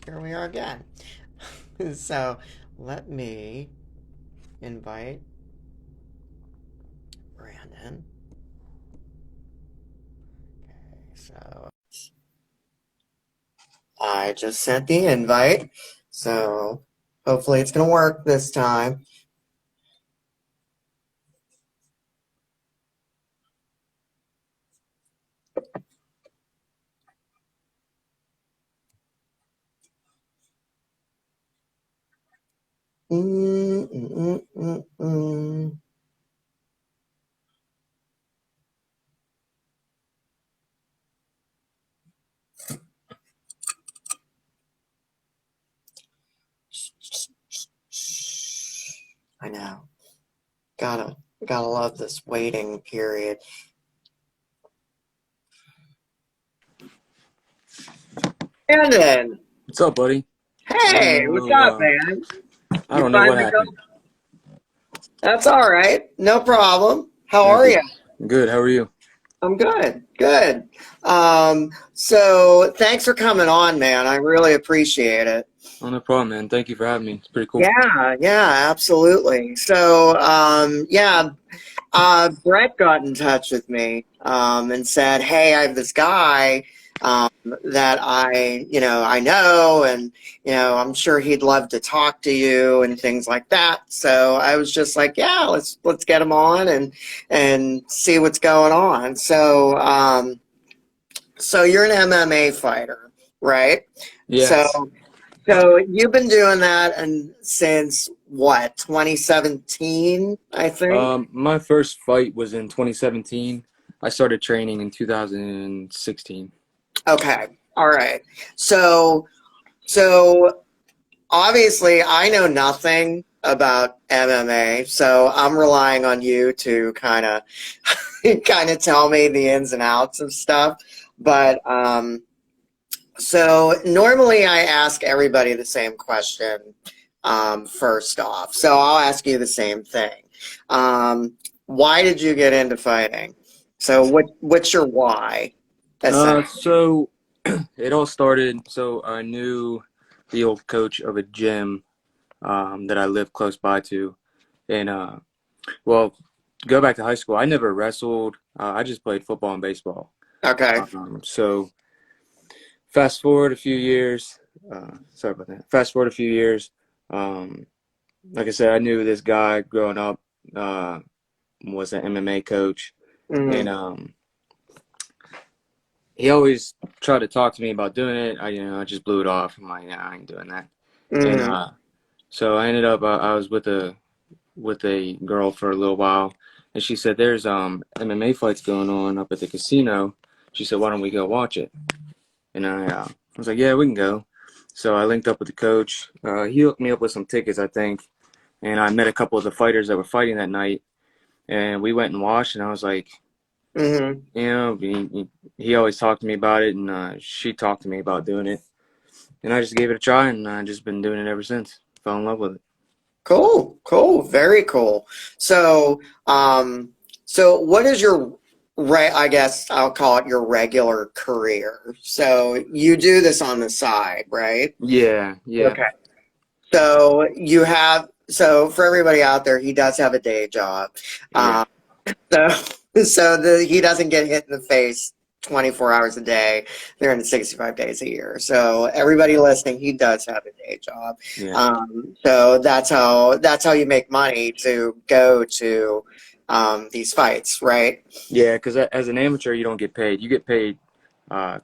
here we are again. So let me invite Brandon. So I just sent the invite. So hopefully it's going to work this time. Mm, mm, mm, mm, mm. I know. Gotta gotta love this waiting period. Brandon, What's up, buddy? I don't hey, what's know. up, man? I You don't know what finally happened. go? That's all right. No problem. How Yeah, are you? good. How are you? I'm good. Good. So thanks for coming on, man. I really appreciate it. Oh, no problem, man. Thank you for having me. It's pretty cool. Yeah, yeah, absolutely. So, yeah, Brett got in touch with me and said, "Hey, I have this guy that I know, and I'm sure he'd love to talk to you and things like that." So I was just like, "Yeah, let's get him on and see what's going on." So you're an MMA fighter, right? So Yes. so you've been doing that and since what, 2017, I think? My first fight was in 2017. I started training in 2016. Okay. All right. So so obviously I know nothing about MMA, so I'm relying on you to kind of tell me the ins and outs of stuff. But so normally I ask everybody the same question first off. So I'll ask you the same thing. Why did you get into fighting? So what's your why? Essentially. So it all started. So I knew the old coach of a gym that I lived close by to, and well, go back to high school. I never wrestled. I just played football and baseball. Okay. So fast forward a few years. Sorry about that. Fast forward a few years. Um, like I said, I knew this guy growing up. Uh, was an MMA coach, and Hmm. he always tried to talk to me about doing it. I just blew it off. I'm like, yeah, I ain't doing that. And Hmm. so I ended up. I was with a girl for a little while, and she said, "There's MMA fights going on up at the casino." She said, "Why don't we go watch it?" And I was like, "Yeah, we can go." So I linked up with the coach. He hooked me up with some tickets, I think, and I met a couple of the fighters that were fighting that night. And we went and watched, and I was like, Hmm. he always talked to me about it, and she talked to me about doing it, and I just gave it a try, and I've just been doing it ever since. Fell in love with it. Cool. Cool. Very cool. So, so what is your I guess I'll call it your regular career. So you do this on the side, right? Yeah, yeah, Okay. So for everybody out there, he does have a day job. yeah, Um, so he doesn't get hit in the face 24 hours a day, 365 days a year. So everybody listening, he does have a day job. yeah, So that's how you make money to go to these fights, right? yeah. Because as an amateur, you don't get paid. You get paid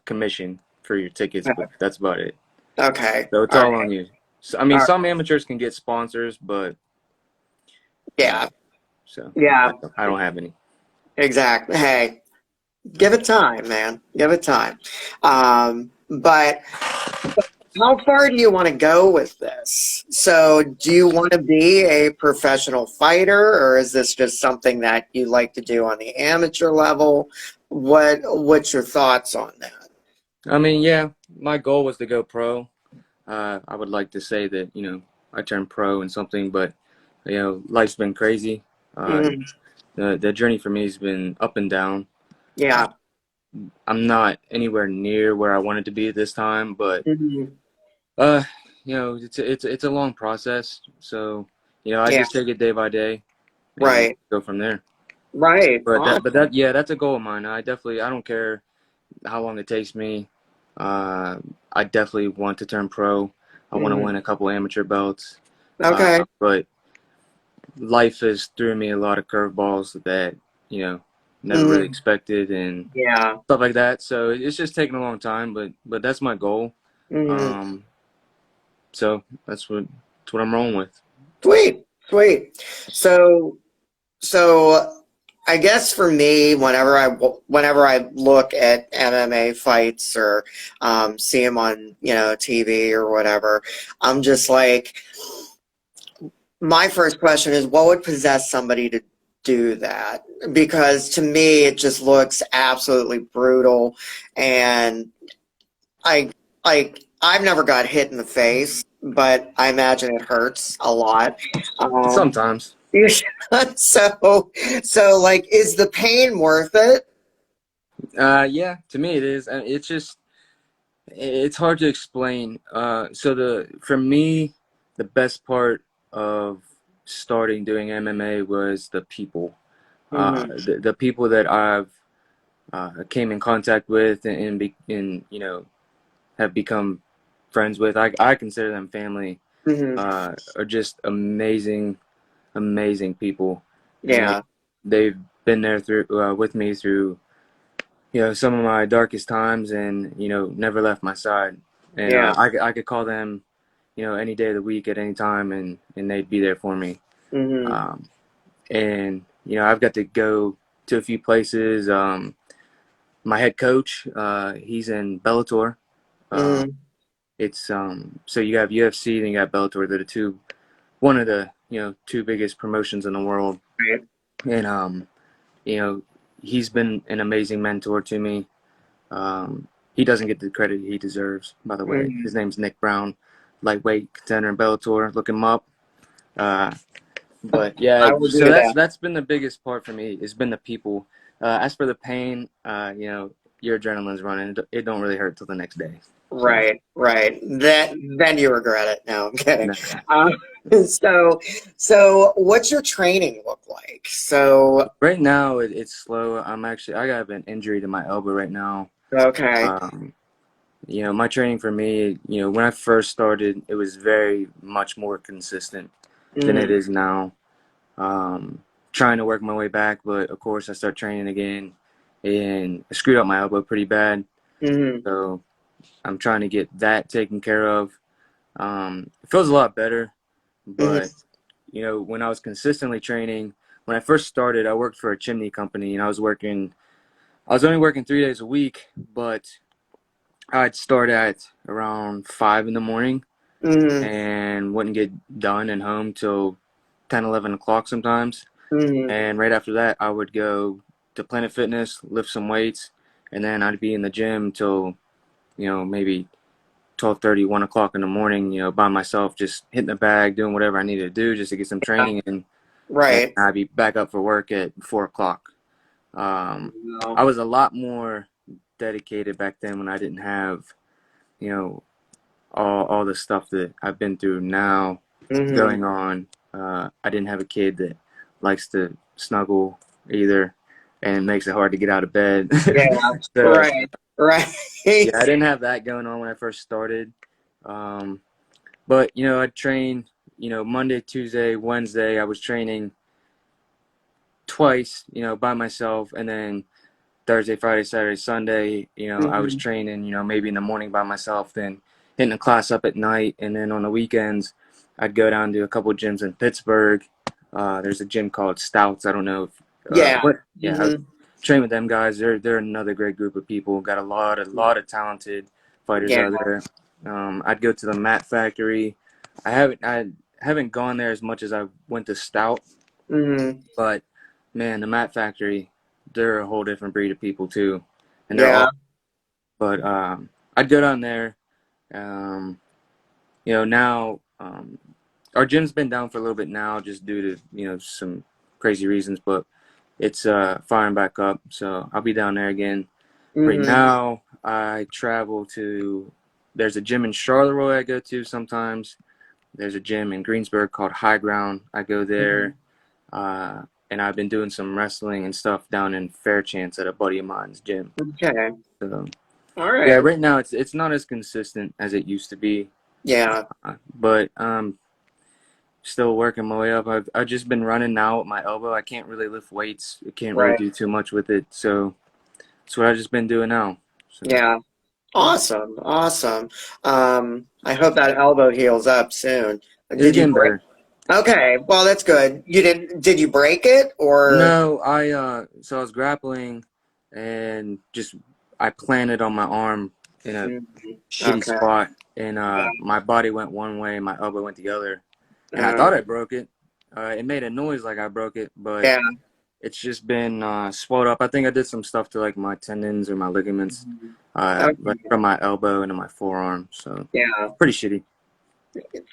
commission for your tickets, but that's about it. Okay. So it's All all right. on you. So, I mean, All right. some amateurs can get sponsors, but uh, Yeah. so Yeah. I don't have any. Exactly. Hey, give it time, man. Give it time. But how far do you want to go with this? So, do you want to be a professional fighter, or is this just something that you like to do on the amateur level? What's your thoughts on that? I mean, yeah, my goal was to go pro. I would like to say that I turned pro in something, but life's been crazy. Uh, Mhm. the journey for me has been up and down. Uh, Yeah. I'm not anywhere near where I wanted to be at this time, but Mhm. Uh, it's a long process, so I Yeah, just take it day by day and right, go from there. right. But Awesome. yeah, that's a goal of mine. I don't care how long it takes me. I definitely want to turn pro. I want to Hmm. win a couple amateur belts. Okay. But life has threw me a lot of curveballs that you know never really Hmm. expected and Yeah. stuff like that. So it's just taking a long time, but that's my goal. Hmm. Um, so that's what I'm rolling with. Sweet, sweet. So, so I guess for me, whenever I look at MMA fights or see them on TV or whatever, I'm just like, my first question is, what would possess somebody to do that? Because to me, it just looks absolutely brutal, and I I've never got hit in the face, but I imagine it hurts a lot. Um, Sometimes. so like, is the pain worth it? Yeah, to me it is. It's just it's hard to explain. So the for me, the best part of starting doing MMA was the people. Hmm. The people that I've came in contact with and have become friends with. I consider them family. Hmm. Are just amazing people, and Yeah. they've been there through with me through some of my darkest times, and never left my side. And Yeah. I could call them any day of the week at any time, and they'd be there for me. Hmm. Um, and I've got to go to a few places. My head coach, he's in Bellator. Uh, Hmm. it's so you have UFC and you got Bellator. They're the one of the two biggest promotions in the world, Right. and you know he's been an amazing mentor to me. He doesn't get the credit he deserves, by the way. Hmm. His name's Nick Brown, lightweight contender in Bellator. Look him up. Uh, but yeah, I will so do that. that's been the biggest part for me. It's been the people. As for the pain, your adrenaline's running. It don't really hurt till the next day. So Right, right. Then you regret it. No, I'm kidding. no. Um, so, what's your training look like? So, Right now it's slow. I got an injury to my elbow right now. okay. Um, my training for me, when I first started, it was very much more consistent than it Hmm. is now. Um, Trying to work my way back, but of course I start training again, and I screwed up my elbow pretty bad. Hmm. So I'm trying to get that taken care of. It feels a lot better, Hmm. but when I was consistently training, when I first started, I worked for a chimney company, and I was only working 3 days a week, but I'd start at around 5 in the morning Hmm. and wouldn't get done and home till 10, 11 o'clock sometimes. Hmm. And right after that, I would go to Planet Fitness, lift some weights, and then I'd be in the gym till, maybe 12:30, 1 o'clock in the morning, by myself, just hitting the bag, doing whatever I needed to do just to get some training in. And Right. I'd be back up for work at 4 o'clock. Um, I No. was a lot more dedicated back then when I didn't have, you know, all the stuff that I've been through now Hmm. going on. I didn't have a kid that likes to snuggle either, and it makes it hard to get out of bed. Yeah. So Right. Right. yeah, I didn't have that going on when I first started. Um, but I'd train. Monday, Tuesday, Wednesday. I was training twice. By myself, and then Thursday, Friday, Saturday, Sunday, I was Hmm. training, maybe in the morning by myself, then hitting a class up at night. And then on the weekends, I'd go down to a couple of gyms in Pittsburgh. There's a gym called Stouts. I don't know if, Yeah. yeah, I Hmm. would train with them guys. They're another great group of people. Got a lot of talented fighters Yeah. out there. I'd go to the Mat Factory. I haven't gone there as much as I went to Stout, Hmm. but man, the Mat Factory, they're a whole different breed of people too, and they're Yeah. all. But I'd go down there. Um, now our gym's been down for a little bit now, just due to some crazy reasons, but it's firing back up. So I'll be down there again. Right Hmm. now, I travel to there's a gym in Charleroi I go to sometimes. There's a gym in Greensburg called High Ground. I go there. And I've been doing some wrestling and stuff down in Fairchance at a buddy of mine's gym. Okay. So All yeah, right. right now it's not as consistent as it used to be. Yeah. But still working my way up. I've just been running now with my elbow. I can't really lift weights. I can't really Right. do too much with it. So that's what I've just been doing now. So Yeah. Awesome. Awesome. I hope that elbow heals up soon. it's Did you getting break? better. Okay. Well, that's good. Did you break it or? No, so I was grappling and just I planted on my arm in a Mhm. shitty Okay. spot, and Yeah. my body went one way, my elbow went the other, and I Uh, thought I broke it. It made a noise like I broke it, but yeah. it's just been swelled up. I think I did some stuff to like my tendons or my ligaments, Mhm. like Okay. from my elbow into my forearm. So Yeah. pretty shitty.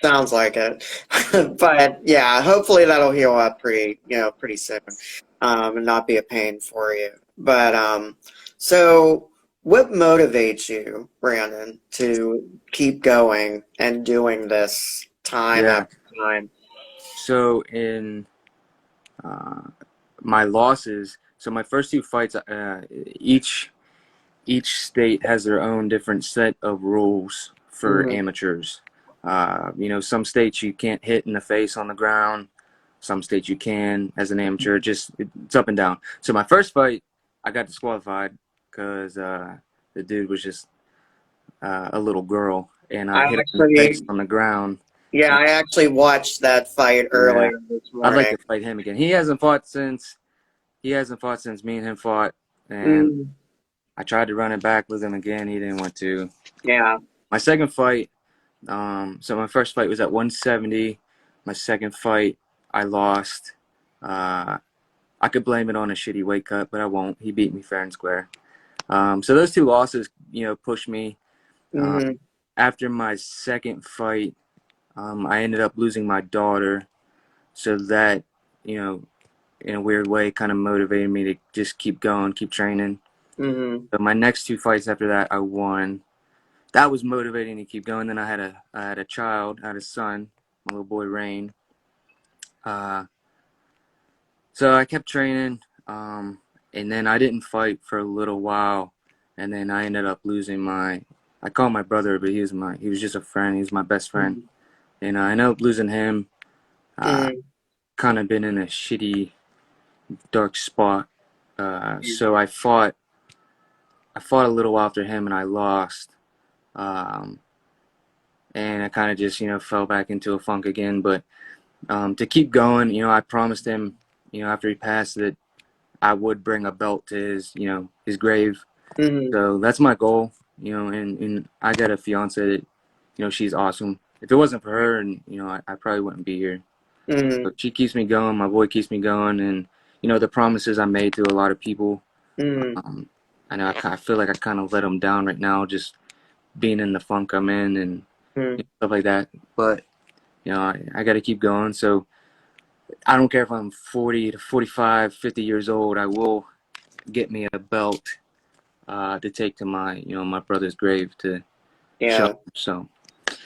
Sounds like it. But yeah, hopefully that'll heal up pretty soon, and not be a pain for you. But so what motivates you, Brandon, to keep going and doing this time Yeah. after time? So in uh, my losses, so my first two fights, each state has their own different set of rules for Hmm. amateurs. Some states you can't hit in the face on the ground. Some states you can as an amateur. Just it's up and down. So my first fight, I got disqualified because the dude was just a little girl, and I I hit him in the face actually, on the ground. yeah, And I actually watched that fight yeah, earlier this I'd like morning. to fight him again. He hasn't fought since me and him fought, and Mm, I tried to run it back with him again. He didn't want to. yeah. My second fight. So my first fight was at 170. My second fight, I lost. Uh, I could blame it on a shitty weight cut, but I won't. He beat me fair and square. So those two losses, pushed me. Uh, Hmm. After my second fight, I ended up losing my daughter. So that, you know, in a weird way, kind of motivated me to just keep going, keep training. Hmm. So my next two fights after that, I won. That was motivating to keep going. Then I had a child, I had a son, my little boy Rain. Uh, so I kept training, and then I didn't fight for a little while, and then I ended up losing my. I call him my brother, but he was just a friend. He was my best friend, and I ended up losing him. Uh, Hmm. Kind of been in a shitty, dark spot. So I fought a little after him, and I lost. Um, and I kind of just fell back into a funk again, but. To keep going, I promised him, after he passed, that I would bring a belt to his grave. Hmm. So that's my goal, and I got a fiance that, she's awesome. If it wasn't for her, and, I probably wouldn't be here. Hmm. But she keeps me going. My boy keeps me going. And, the promises I made to a lot of people, Hmm. um, I know I feel like I kind of let them down right now, just being in the funk I'm in and Hmm. stuff like that. But, I got to keep going. So, I don't care if I'm 40 to 45, 50 years old. I will get me a belt to take to my brother's grave to show Yeah. him. So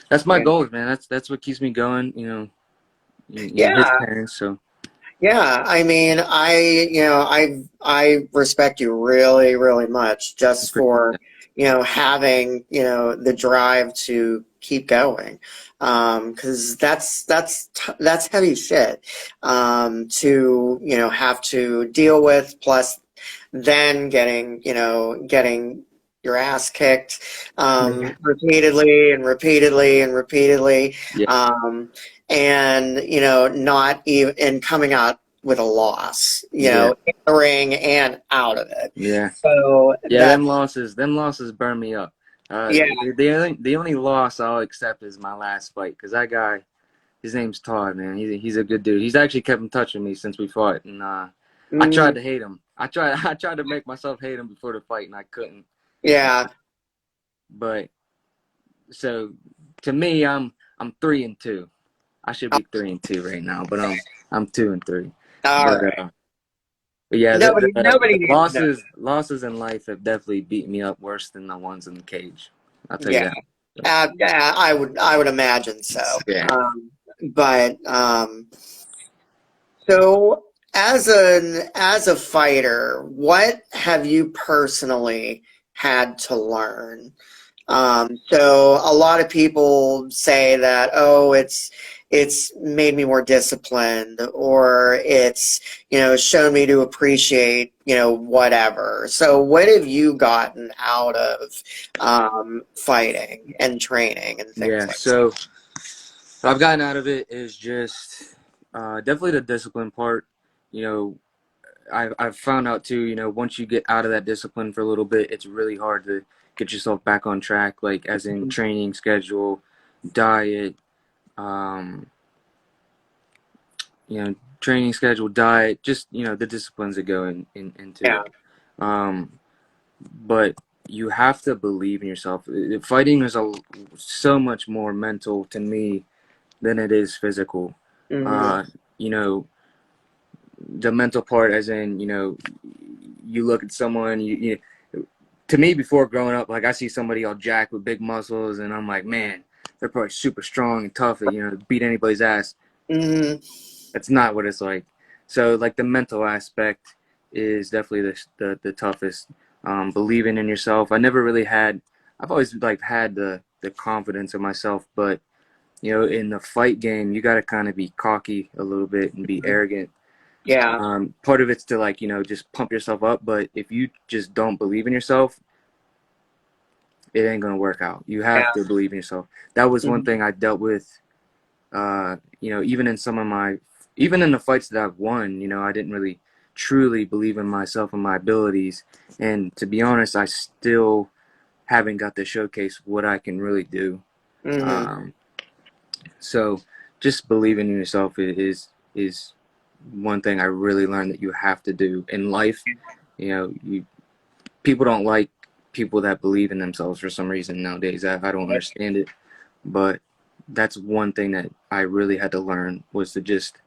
that's my Yeah. goals, man. That's what keeps me going. His Yeah. parents. So Yeah, I mean, I respect you really, really much I just appreciate for, that. having, the drive to keep going. 'Cause that's heavy shit. To, have to deal with, plus then getting your ass kicked, Yeah. repeatedly and repeatedly and repeatedly. Yeah. Um, and not even and coming out with a loss, Yeah. in the ring and out of it. Yeah. So Yeah. that, Them losses burn me up. yeah. The only loss I'll accept is my last fight, because that guy, his name's Todd, man. He's a good dude. He's actually kept in touch with me since we fought, and I Mm, tried to hate him. I tried to make myself hate him before the fight, and I couldn't. yeah. But so to me, I'm 3-2. I should be 3-2 right now, but I'm 2-3. All But right. but yeah, Nobody the needs to know. losses in life have definitely beat me up worse than the ones in the cage. I'll tell you Yeah. that. Yeah, I would imagine so. Yeah. But so as a fighter, what have you personally had to learn? So a lot of people say that, oh, it's made me more disciplined, or it's, shown me to appreciate, whatever. So what have you gotten out of fighting and training and things Yeah. like So what I've gotten out of it is just definitely the discipline part. You know, I've found out too. You know, once you get out of that discipline for a little bit, it's really hard to get yourself back on track. Like as in that? training schedule, diet. Um, Training schedule, diet, just the disciplines that go into Yeah. it. Um, but you have to believe in yourself. Fighting is so much more mental to me than it is physical. Hmm. Uh, you know, the mental part, as in, you look at someone, to me, before growing up, like I see somebody all jacked with big muscles, and I'm like, man, they're probably super strong and tough, beat anybody's ass. Hmm. That's not what it's like. So, like, the mental aspect is definitely the toughest. Believing in yourself. I've always like had the confidence in myself, but in the fight game, you got to kind of be cocky a little bit and be arrogant. Yeah. Part of it's to like just pump yourself up, but if you just don't believe in yourself, it ain't gonna work out. You have Yeah. to believe in yourself. That was one Hmm. thing I dealt with. Even even in the fights that I've won, I didn't really truly believe in myself and my abilities. And to be honest, I still haven't got to showcase what I can really do. Hmm. Um, so just believing in yourself is one thing I really learned that you have to do in life. People don't like people that believe in themselves for some reason nowadays. I don't understand it, but that's one thing that I really had to learn was to just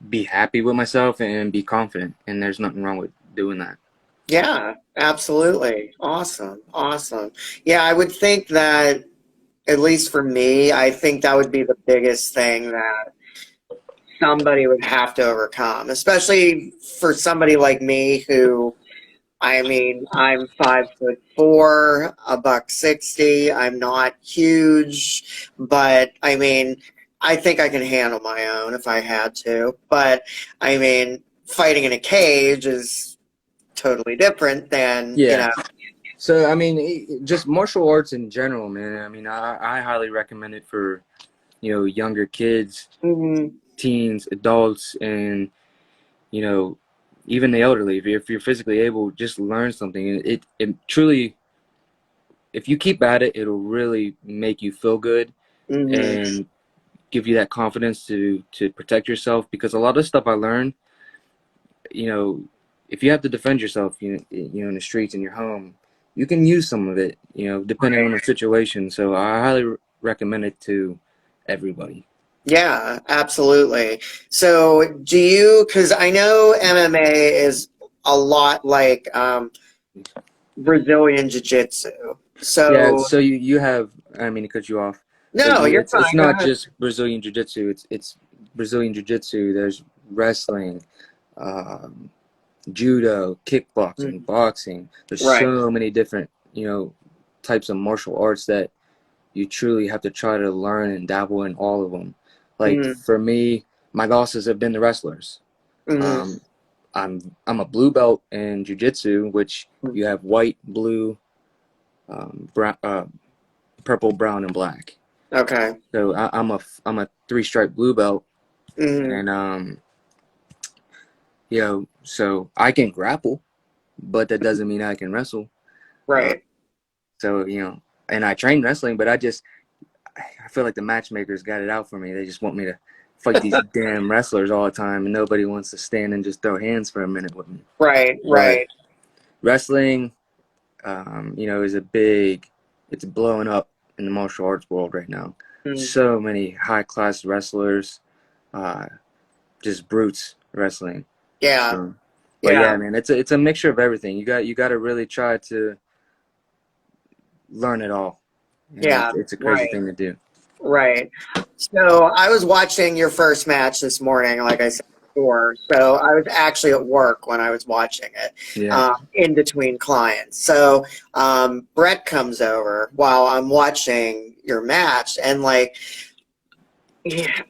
be happy with myself and be confident. And there's nothing wrong with doing that. Yeah, absolutely. Awesome. Awesome. Yeah, I would think that, at least for me, I think that would be the biggest thing that somebody would have to overcome, especially for somebody like me who, I mean, I'm 5'4", a buck 60. I'm not huge, but I mean, I think I can handle my own if I had to. But I mean, fighting in a cage is totally different than, Yeah. So I mean, just martial arts in general, man. I mean, I highly recommend it for younger kids, Mhm. teens, adults, and you know even the elderly. If you're physically able, just learn something. It truly, if you keep at it, it'll really make you feel good Mhm. and give you that confidence to protect yourself. Because a lot of stuff I learned, you know, if you have to defend yourself, in the streets in your home, you can use some of it, depending on Right. the situation. So I highly recommend it to everybody. Yeah, absolutely. So, do you, because I know MMA is a lot like Brazilian Jiu-Jitsu. Yeah. So, So you have, I mean to cut you off, but no, you're it's fine. Go not ahead. just Brazilian Jiu Jitsu. It's Brazilian Jiu Jitsu. There's wrestling, um, judo, kickboxing, Mhm. boxing. There's Right. so many different types of martial arts that you truly have to try to learn and dabble in all of them. Like Mm-hmm. for me, my bosses have been the wrestlers. Mm-hmm. Um, I'm a blue belt in jiu-jitsu, which you have white, blue, brown, purple, brown, and black. Okay. So I'm a three-stripe blue belt, Mm-hmm. and so I can grapple, but that doesn't mean I can wrestle. Uh, Right. so and I train wrestling, but I feel like the matchmakers got it out for me. They just want me to fight these damn wrestlers all the time, and nobody wants to stand and just throw hands for a minute with me. Right. But Right. wrestling, is it's blowing up in the martial arts world right now. Mm. So many high class wrestlers, uh, just brutes wrestling. Yeah. So, but Yeah. yeah, man, it's a mixture of everything. You got to really try to learn it all. and Yeah, it's a crazy right, thing to do. right. So I was watching your first match this morning, like I said before. So I was actually at work when I was watching it, Yeah. in between clients. So Brett comes over while I'm watching your match, and like, yeah,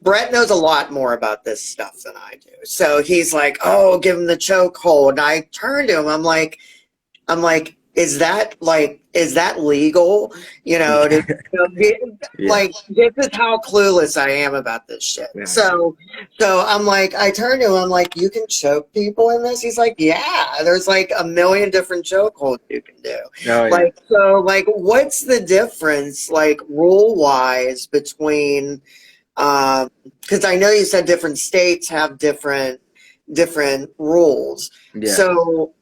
Brett knows a lot more about this stuff than I do. So he's like, "Oh, give him the chokehold." And I turn to him. I'm like, is that legal? You know, to, Yeah. like, this is how clueless I am about this shit. Yeah. So I'm like, I turn to him, I'm like, you can choke people in this? He's like, yeah, there's like a million different chokeholds you can do. Oh yeah. Like, so like, what's the difference, like, rule wise between, because I know you said different states have different rules. Yeah. So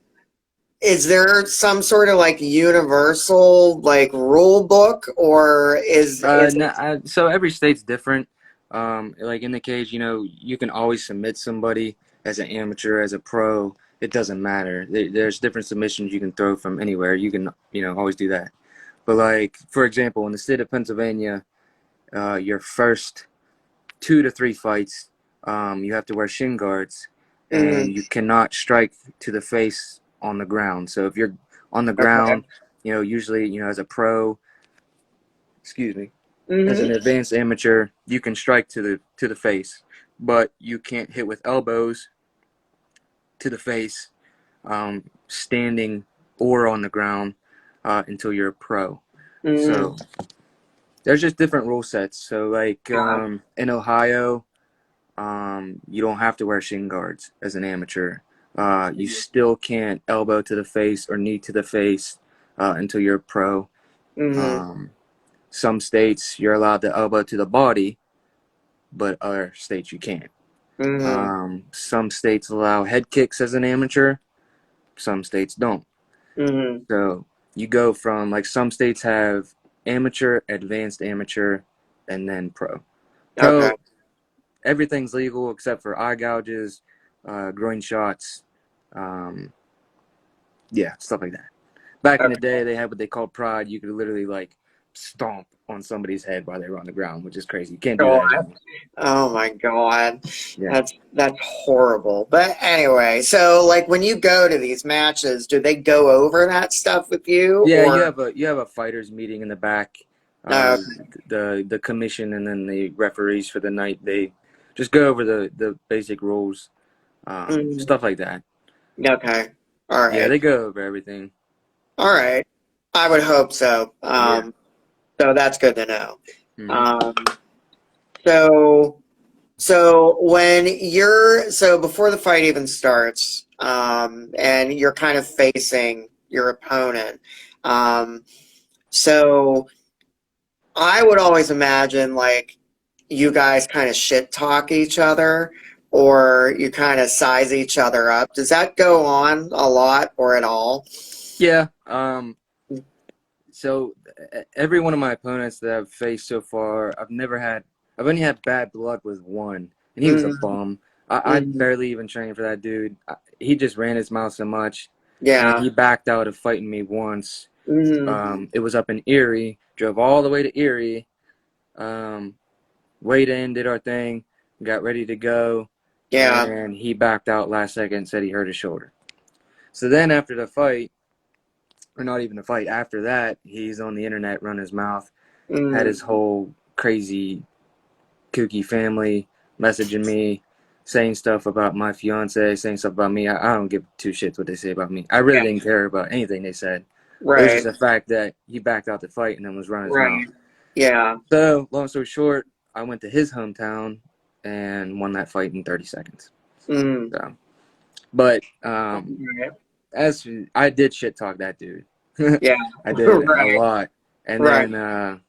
is there some sort of like universal like rule book, or is No, it? so every state's different. Like in the cage, you can always submit somebody as an amateur, as a pro. It doesn't matter. There's different submissions you can throw from anywhere. You can, always do that. But like, for example, in the state of Pennsylvania, your first 2 to 3 fights, you have to wear shin guards, Mm-hmm. and you cannot strike to the face on the ground. So if you're on the Okay. ground, usually, as a pro, excuse me, as Mm-hmm. an advanced amateur, you can strike to the face, but you can't hit with elbows to the face, standing or on the ground, until you're a pro. Mm-hmm. So there's just different rule sets. So like Yeah. in Ohio, you don't have to wear shin guards as an amateur. You still can't elbow to the face or knee to the face, until you're a pro. Mm-hmm. Um, some states you're allowed to elbow to the body, but other states you can't. Mm-hmm. Some states allow head kicks as an amateur, some states don't. Mm-hmm. So you go from, like, some states have amateur, advanced amateur, and then pro. Okay. Pro, everything's legal except for eye gouges, groin shots, um, yeah, stuff like that. Back in the Okay. day, they had what they called pride. You could literally, like, stomp on somebody's head while they were on the ground, which is crazy. You can't do that God. anymore. Oh my God. Yeah. That's horrible. But anyway, so like when you go to these matches, do they go over that stuff with you, Yeah, you or have a fighters meeting in the back. no? Uh, the commission and then the referees for the night, they just go over the basic rules, Mm, stuff like that. okay. All Yeah, right. they go over everything. All right. I would hope so. Yeah. So that's good to know. Hmm. Um, so so before the fight even starts, and you're kind of facing your opponent, um, so I would always imagine like you guys kind of shit talk each other, or you kind of size each other up. Does that go on a lot or at all? Yeah. So every one of my opponents that I've faced so far, I've only had bad blood with one, and he was a Mm, bum. I mm, barely even trained for that dude. He just ran his mouth so much, and yeah. he backed out of fighting me once. Mm, It was up in Erie. Drove all the way to Erie. Um, weighed in, did our thing, got ready to go, yeah. and he backed out last second and said he hurt his shoulder. So then after the fight, or not even the fight, after that, he's on the internet running his mouth, had Mm, his whole crazy, kooky family messaging me, saying stuff about my fiance, saying stuff about me. I don't give two shits what they say about me. I really yeah. didn't care about anything they said. It was just Right. the fact that he backed out the fight and then was running his mouth. Right. Yeah. So, long story short, I went to his hometown and won that fight in 30 seconds. Mm, So, but right. as I did shit talk that dude, Yeah. I did a Right. lot, and Right. then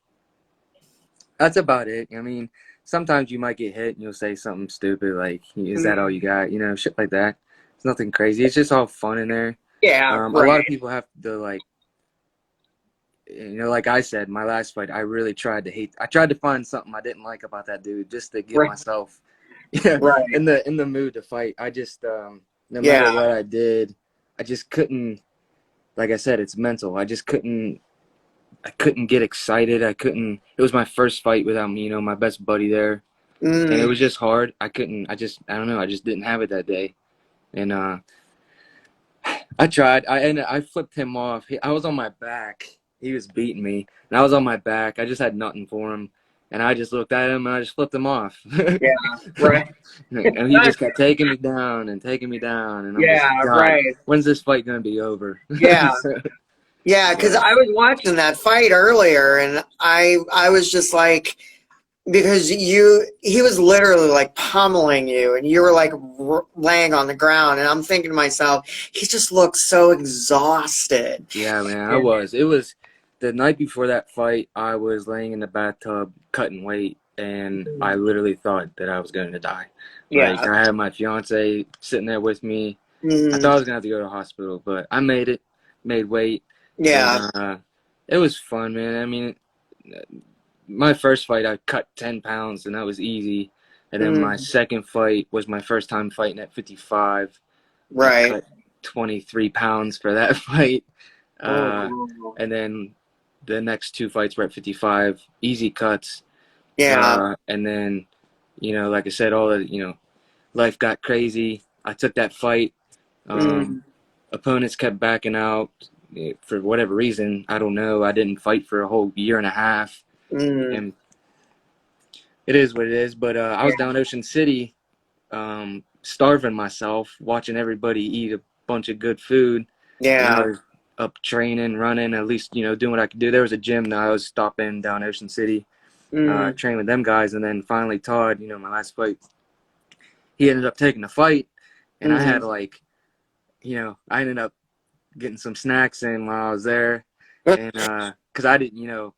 that's about it. I mean, sometimes you might get hit and you'll say something stupid like, "Is that all Mm, you got?" Shit like that. It's nothing crazy. It's just all fun in there. yeah. A lot Right. of people have to, like, like I said, my last fight, I really tried to hate. I tried to find something I didn't like about that dude just to get Right. myself, yeah, Right. in the mood to fight. I just, no matter Yeah. what I did, I just couldn't. Like I said, it's mental. I just couldn't I couldn't get excited. I couldn't. It was my first fight without me, my best buddy there, and it Mm. was just hard. I couldn't. I don't know. I just didn't have it that day, and I tried. I flipped him off. I was on my back. He was beating me, and I was on my back. I just had nothing for him, and I just looked at him and I just flipped him off. Yeah, right. And he just kept taking me down and taking me down, and I'm just like, Yeah, God, right. when's this fight gonna be over? Yeah. So, Yeah, because but I was watching that fight earlier, and I was just like, because he was literally like pummeling you, and you were like laying on the ground, and I'm thinking to myself, he just looks so exhausted. yeah, man, I Yeah. was. It was the night before that fight. I was laying in the bathtub cutting weight, and I literally thought that I was going to die. Like Yeah. I had my fiance sitting there with me. I thought Mhm. I was gonna have to go to the hospital, but I made it, made weight, and Yeah. it was fun, man. I mean, my first fight, I cut 10 pounds, and that was easy. And then my Mm. second fight was my first time fighting at 55. I Right. cut 23 pounds for that fight. Uh, Oh. and then the next two fights were at 55, easy cuts. Yeah. And then, like I said, all the, life got crazy. I took that fight. Um, Mm. Opponents kept backing out for whatever reason. I don't know. I didn't fight for a whole year and a half, Mm. and it is what it is. But I was Yeah. down Ocean City, starving myself, watching everybody eat a bunch of good food, and I Yeah. was up training, running, at least doing what I could do. There was a gym that I was stopping down Ocean City, Mm. train with them guys, and then finally Todd, my last fight, he ended up taking the fight, and I had Mm. like, I ended up getting some snacks in while I was there, and because I didn't,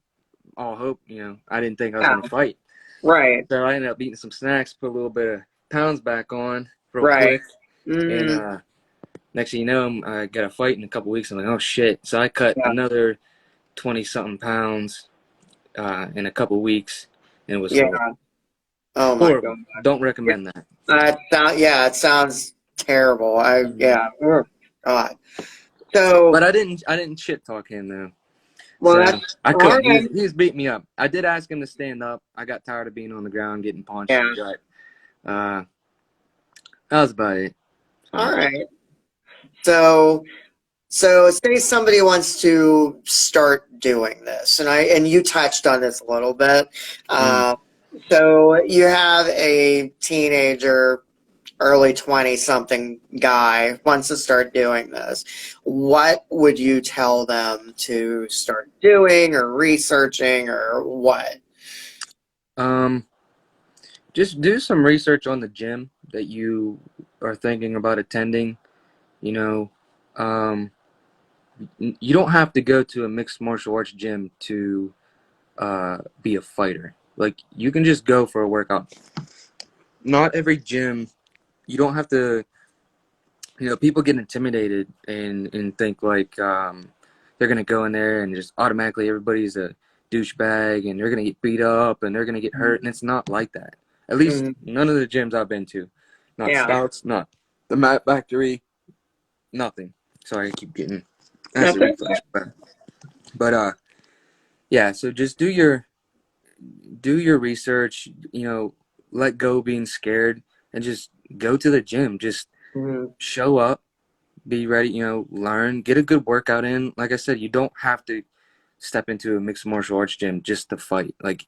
all hope, I didn't think I was Yeah. gonna fight, Right. so I ended up eating some snacks, put a little bit of pounds back on real Right. quick, and Mm. next thing you know, I got a fight in a couple weeks. I'm like, oh shit! So I cut Yeah. another 20 something pounds in a couple weeks, and it was horrible. Yeah. Oh my God. Horrible. Don't Yeah. recommend that. Yeah, it sounds terrible. Mhm. Yeah. Oh, God. So, But I didn't shit talk him though. well, So that's I all couldn't. right. He was beating me up. I did ask him to stand up. I got tired of being on the ground getting punched, Yeah. but that was about it. All So, right. So, say somebody wants to start doing this, and you touched on this a little bit. mm, Uh, so you have a teenager, early 20 something guy wants to start doing this. What would you tell them to start doing or researching or what? um, just do some research on the gym that you are thinking about attending. You know, um, you don't have to go to a mixed martial arts gym to be a fighter. Like you can just go for a workout. Not every gym. You don't have to. People get intimidated and think like they're gonna go in there and just automatically everybody's a douchebag and they're gonna get beat up and they're gonna get hurt, and it's not like that. At least Mm, none of the gyms I've been to, not yeah, Stouts, not the Mat Factory, nothing. Sorry, I keep getting that's acid it. reflux, but yeah. So just do your research. Let go being scared and just go to the gym. Just Mm, show up, be ready, learn, get a good workout in. Like I said, you don't have to step into a mixed martial arts gym just to fight. Like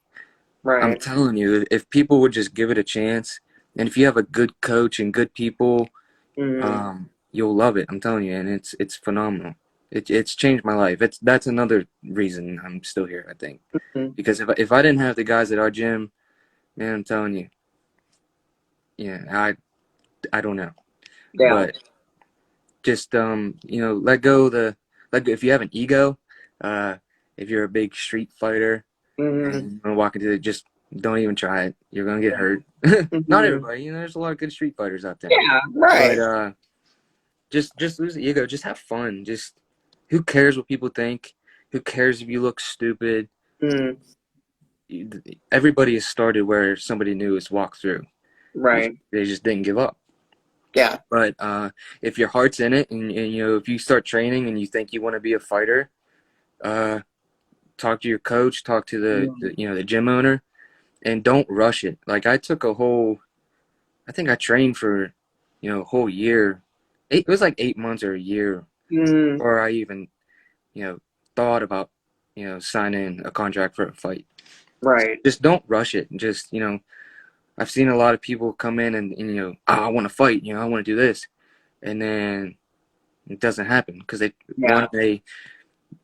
I'm right. telling you, if people would just give it a chance, and if you have a good coach and good people, Mm, you'll love it. I'm telling you, and it's phenomenal. It's changed my life. That's another reason I'm still here, I think, mm, because if I didn't have the guys at our gym, man, I'm telling you, yeah, I don't know, yeah. but just if you have an ego, uh if you're a big street fighter and Mm, you want to walk into it, just don't even try it. You're gonna get hurt. Not mm, everybody, there's a lot of good street fighters out there, yeah, but right. just lose the ego. Just have fun. Just who cares what people think? Who cares if you look stupid? Mm, Everybody has started where somebody new has walked through. right. They just didn't give up. Yeah. But if your heart's in it, and if you start training and you think you want to be a fighter, uh, talk to your coach, talk to Mm. the gym owner, and don't rush it. Like I think I trained for, a whole year. It was like 8 months or a year Mm. before I even, you know, thought about, signing a contract for a fight. Right. Just don't rush it. Just, I've seen a lot of people come in and oh, I want to fight, I want to do this. And then it doesn't happen because Yeah.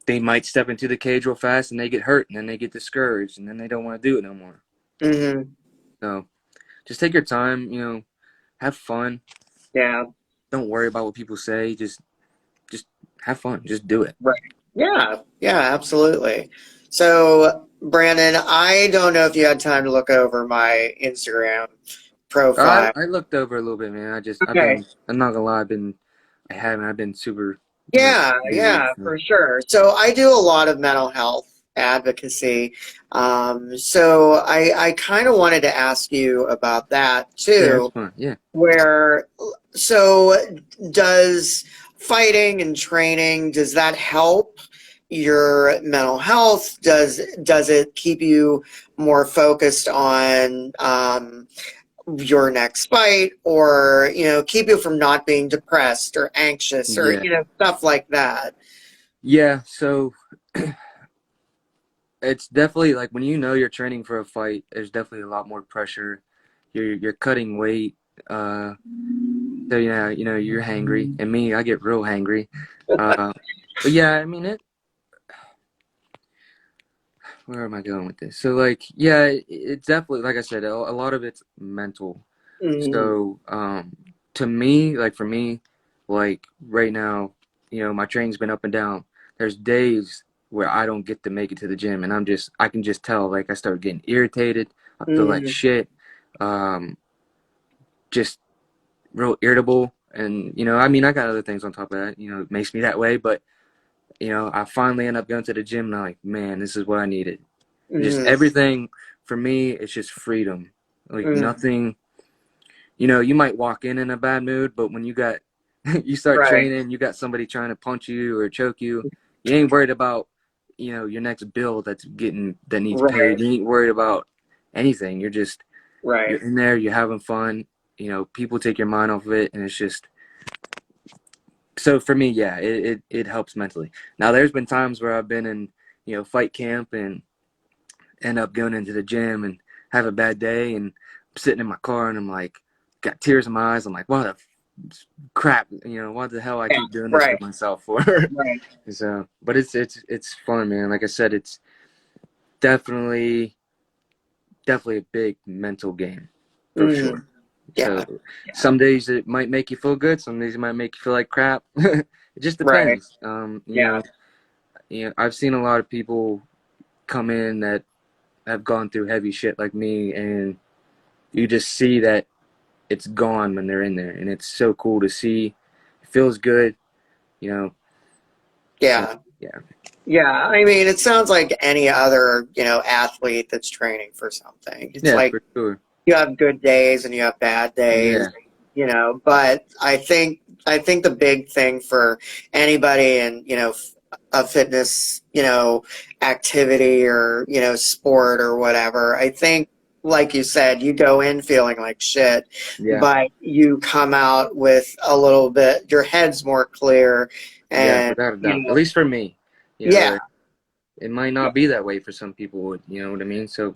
they might step into the cage real fast and they get hurt and then they get discouraged and then they don't want to do it no more. Hmm. So just take your time, have fun. Yeah. Don't worry about what people say. Just have fun. Just do it. Right. Yeah. Yeah, absolutely. So, Brandon, I don't know if you had time to look over my Instagram profile. I looked over a little bit, man. Okay. I'm not gonna lie, I've been super, Yeah, busy. yeah, So. for sure. So I do a lot of mental health advocacy. So I kind of wanted to ask you about that Yeah, that's too, fun. Yeah. where so does fighting and training, does that help your mental health? Does it keep you more focused on your next fight, or keep you from not being depressed or anxious, or Yeah. stuff like that? Yeah. So it's definitely like when you're training for a fight, there's definitely a lot more pressure. You're cutting weight. Uh, so you're hangry, and me, I get real hangry. Uh, but yeah, I mean it. Where am I going with this? So like, yeah, it's definitely like I said, a lot of it's mental. Mm, So to me, like for me, like right now, my training's been up and down. There's days where I don't get to make it to the gym, and I can just tell. Like I start getting irritated. I feel like mm, shit. Um, just real irritable, and I mean, I got other things on top of that. It makes me that way, but I finally end up going to the gym, and I'm like, man, this is what I needed. Just mm, everything for me, it's just freedom. Like mm. nothing. You might walk in a bad mood, but when you got you start Right, training, you got somebody trying to punch you or choke you, you ain't worried about, your next bill that needs paid. right, You ain't worried about anything. right. You're in there, you're having fun. People take your mind off of it, and it's just so for me, yeah, it helps mentally. Now there's been times where I've been in, fight camp and end up going into the gym and have a bad day, and I'm sitting in my car and I'm like, got tears in my eyes. I'm like, what the crap, what the hell I Yeah, keep doing this to right, myself for? right. So, but it's fun, man. Like I said, it's definitely definitely a big mental game for Mm, sure. So yeah, yeah, some days it might make you feel good. Some days it might make you feel like crap. It just right. depends. Yeah. I've seen a lot of people come in that have gone through heavy shit like me, and you just see that it's gone when they're in there, and it's so cool to see. It feels good, you know. So Yeah. yeah, Yeah. I mean, it sounds like any other, athlete that's training for something. It's yeah, like for sure. you have good days and you have bad days, Yeah, but I think the big thing for anybody in, a fitness, activity, or, sport or whatever, I think, like you said, you go in feeling like shit, yeah, but you come out with a little bit, your head's more clear, yeah, and, without a doubt. At least for me, yeah, it might not be that way for some people. You know what I mean? So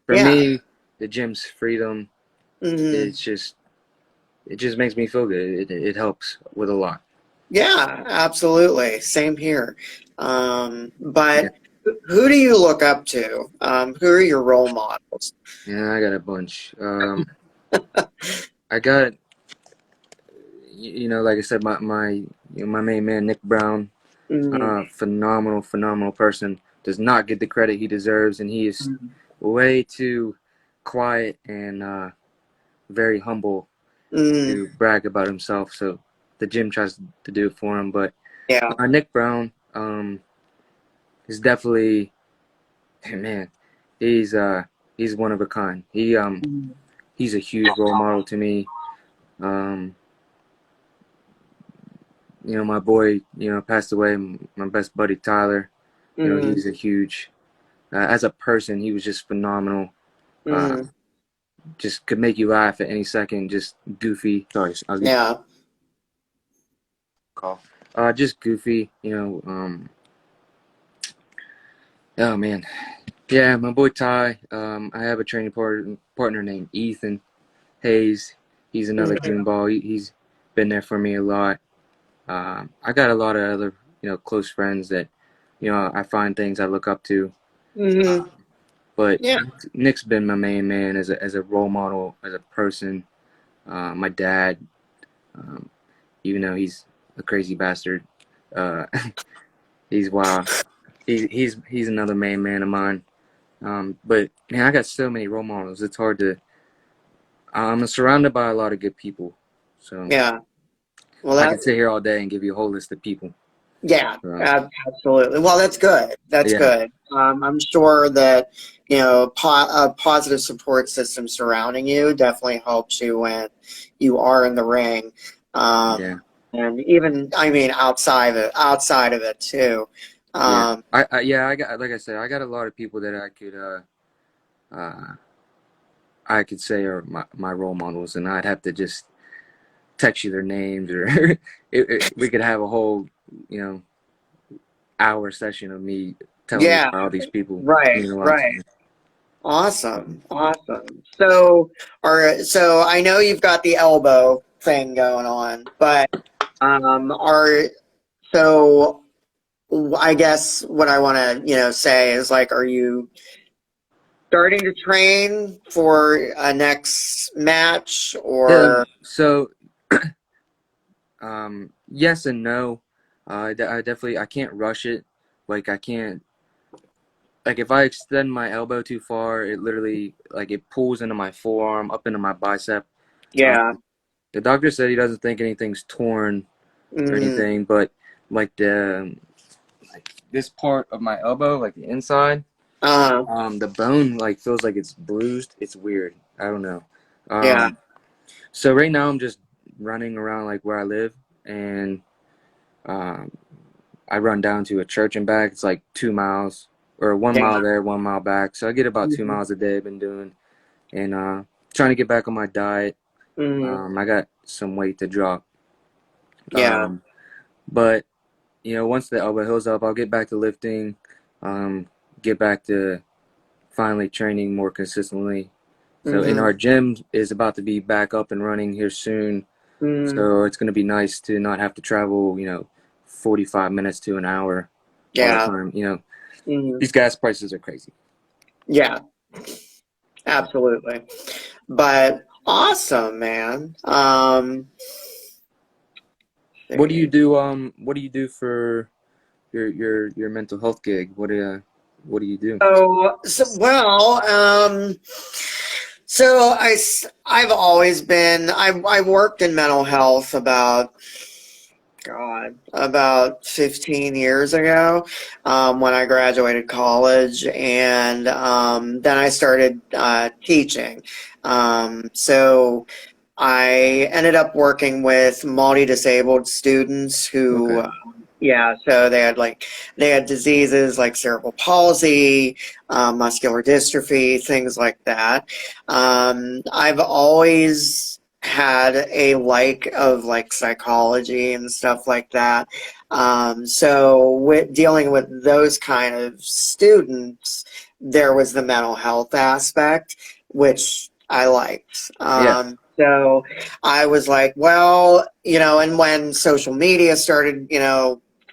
for yeah. me, the gym's freedom. Hmm. It's just it just makes me feel good. It helps with a lot. Yeah, absolutely. Same here. Yeah, But who do you look up to? Who are your role models? yeah, I got a bunch. I got like I said, my main man Nick Brown. Mm, Phenomenal person. Does not get the credit he deserves, and he is way too quiet and very humble mm, to brag about himself. So the gym tries to do it for him. But yeah. Nick Brown is definitely, man, he's he's one of a kind. Mm, He's a huge role model to me. Um, my boy, passed away. My best buddy Tyler. mm, He's a huge. As a person, he was just phenomenal. Uh, Mm, just could make you laugh at any second. Just goofy. Sorry, I was getting yeah. a call. Just goofy. Oh man, yeah, my boy Ty. I have a training partner named Ethan Hayes. He's another Mm-hmm. goonball. He's been there for me a lot. I got a lot of other, close friends that, I find things I look up to. Mm-hmm. Uh, but Yeah. Nick's been my main man as a role model, as a person. My dad, um, even though he's a crazy bastard, uh, he's wild. He's another main man of mine. But man, I got so many role models. It's hard to. I'm surrounded by a lot of good people, so Yeah. Well, I that. could sit here all day and give you a whole list of people. Yeah, So, absolutely. Well, that's good. That's yeah, good. I'm sure that, a positive support system surrounding you definitely helps you when you are in the ring. yeah, And even, I mean, outside of it too. yeah. Um, I got, like I said, I got a lot of people that uh, I could say are my role models, and I'd have to just text you their names, or we could have a whole, you know, hour session of me telling you yeah, about all these people right, mean a lot to right. me. Awesome, awesome. So I know you've got the elbow thing going on, but are so I guess what I want to, say is like, are you starting to train for a next match or? So yes and no. I definitely I can't rush it. Like I can't like if I extend my elbow too far, it literally like it pulls into my forearm, up into my bicep. Uh, Yeah. the doctor said he doesn't think anything's torn or Mm, anything, but like the like this part of my elbow, like the inside, uh, the bone like feels like it's bruised. It's weird. I don't know. yeah. Um, so right now I'm just running around like where I live, and um, I run down to a church and back. It's like 2 miles or 1 mile Yeah. there, 1 mile back. So I get about two Mhm. miles a day. I've been doing and trying to get back on my diet. Mhm. I got some weight to drop. Yeah. Um, but once the elbow heals up, I'll get back to lifting. Um, get back to finally training more consistently. So, and Mhm. our gym is about to be back up and running here soon. Mhm. So it's going to be nice to not have to travel, 45 minutes to an hour all the Yeah. time. Mhm. These gas prices are crazy. Yeah. Absolutely. But awesome, man. What do you See. do? What do you do for your mental health gig? What do you do? So I've always been, I worked in mental health about 15 years ago, when I graduated college, and then I started teaching. So I ended up working with multi-disabled students Okay. who, yeah, so they had diseases like cerebral palsy, muscular dystrophy, things like that. I've always had a like of like psychology and stuff like that. So with dealing with those kind of students, there was the mental health aspect, which I liked. Yeah. So I was like, well, and when social media started,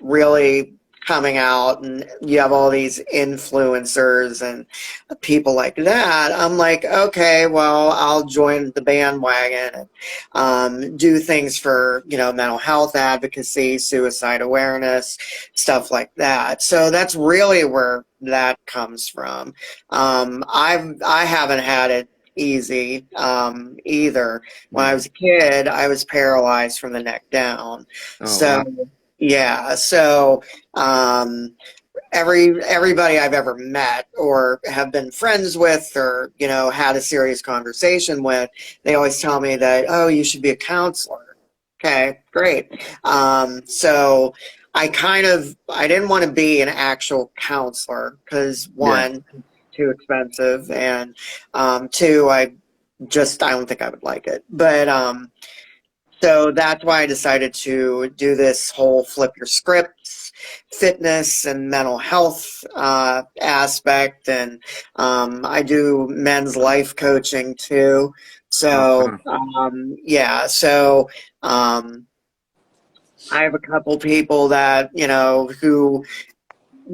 really coming out and you have all these influencers and people like that, I'm like, okay, well, I'll join the bandwagon and do things for, mental health advocacy, suicide awareness, stuff like that. So that's really where that comes from. I haven't had it easy either. When I Mm. was a kid, I was paralyzed from the neck down. Oh So wow. yeah, so um, everybody I've ever met or have been friends with or had a serious conversation with, they always tell me that, oh, you should be a counselor. Okay, great. So I didn't want to be an actual counselor because Yeah. one, too expensive, and two, I don't think I would like it. But so that's why I decided to do this whole flip your scripts, fitness and mental health aspect, and I do men's life coaching too. So Uh-huh. yeah, so um, I have a couple people that who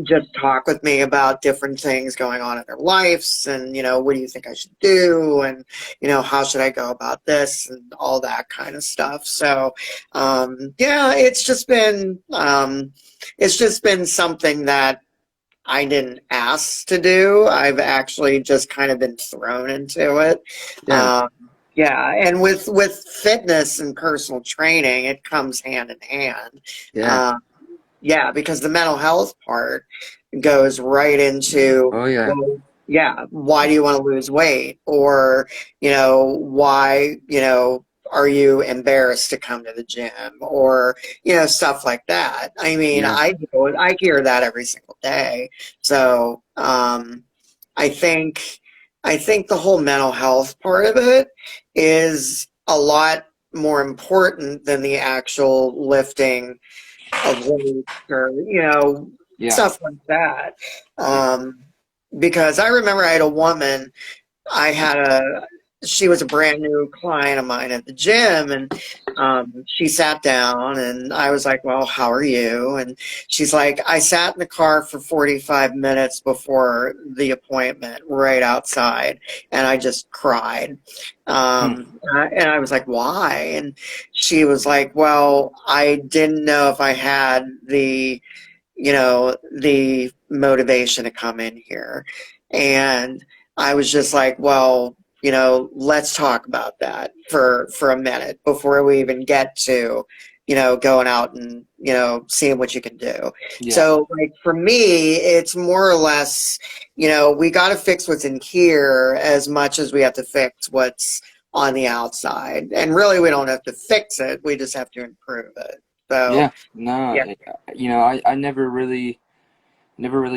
just talk with me about different things going on in their lives, and what do you think I should do, and how should I go about this, and all that kind of stuff. So yeah, it's just been something that I didn't ask to do. I've actually just kind of been thrown into it. Yeah. um, yeah, and with fitness and personal training, it comes hand in hand. Yeah. um, yeah, because the mental health part goes right into, Oh yeah. well, yeah, why do you want to lose weight? Or, why, are you embarrassed to come to the gym? Or, stuff like that. I mean, Yeah. I hear that every single day. So, I think I think the whole mental health part of it is a lot more important than the actual lifting of weights or Yeah. stuff like that. Because I remember I had a woman. I had a She was a brand new client of mine at the gym, and she sat down, and I was like, "Well, how are you?" And she's like, "I sat in the car for 45 minutes before the appointment, right outside, and I just cried." Hmm. And I was like, "Why?" And she was like, "Well, I didn't know if I had the motivation to come in here." And I was just like, well, let's talk about that for a minute before we even get to, going out and, seeing what you can do. Yeah. So like for me, it's more or less, we got to fix what's in here as much as we have to fix what's on the outside. And really, we don't have to fix it. We just have to improve it. So, Yeah. No, yeah. I never really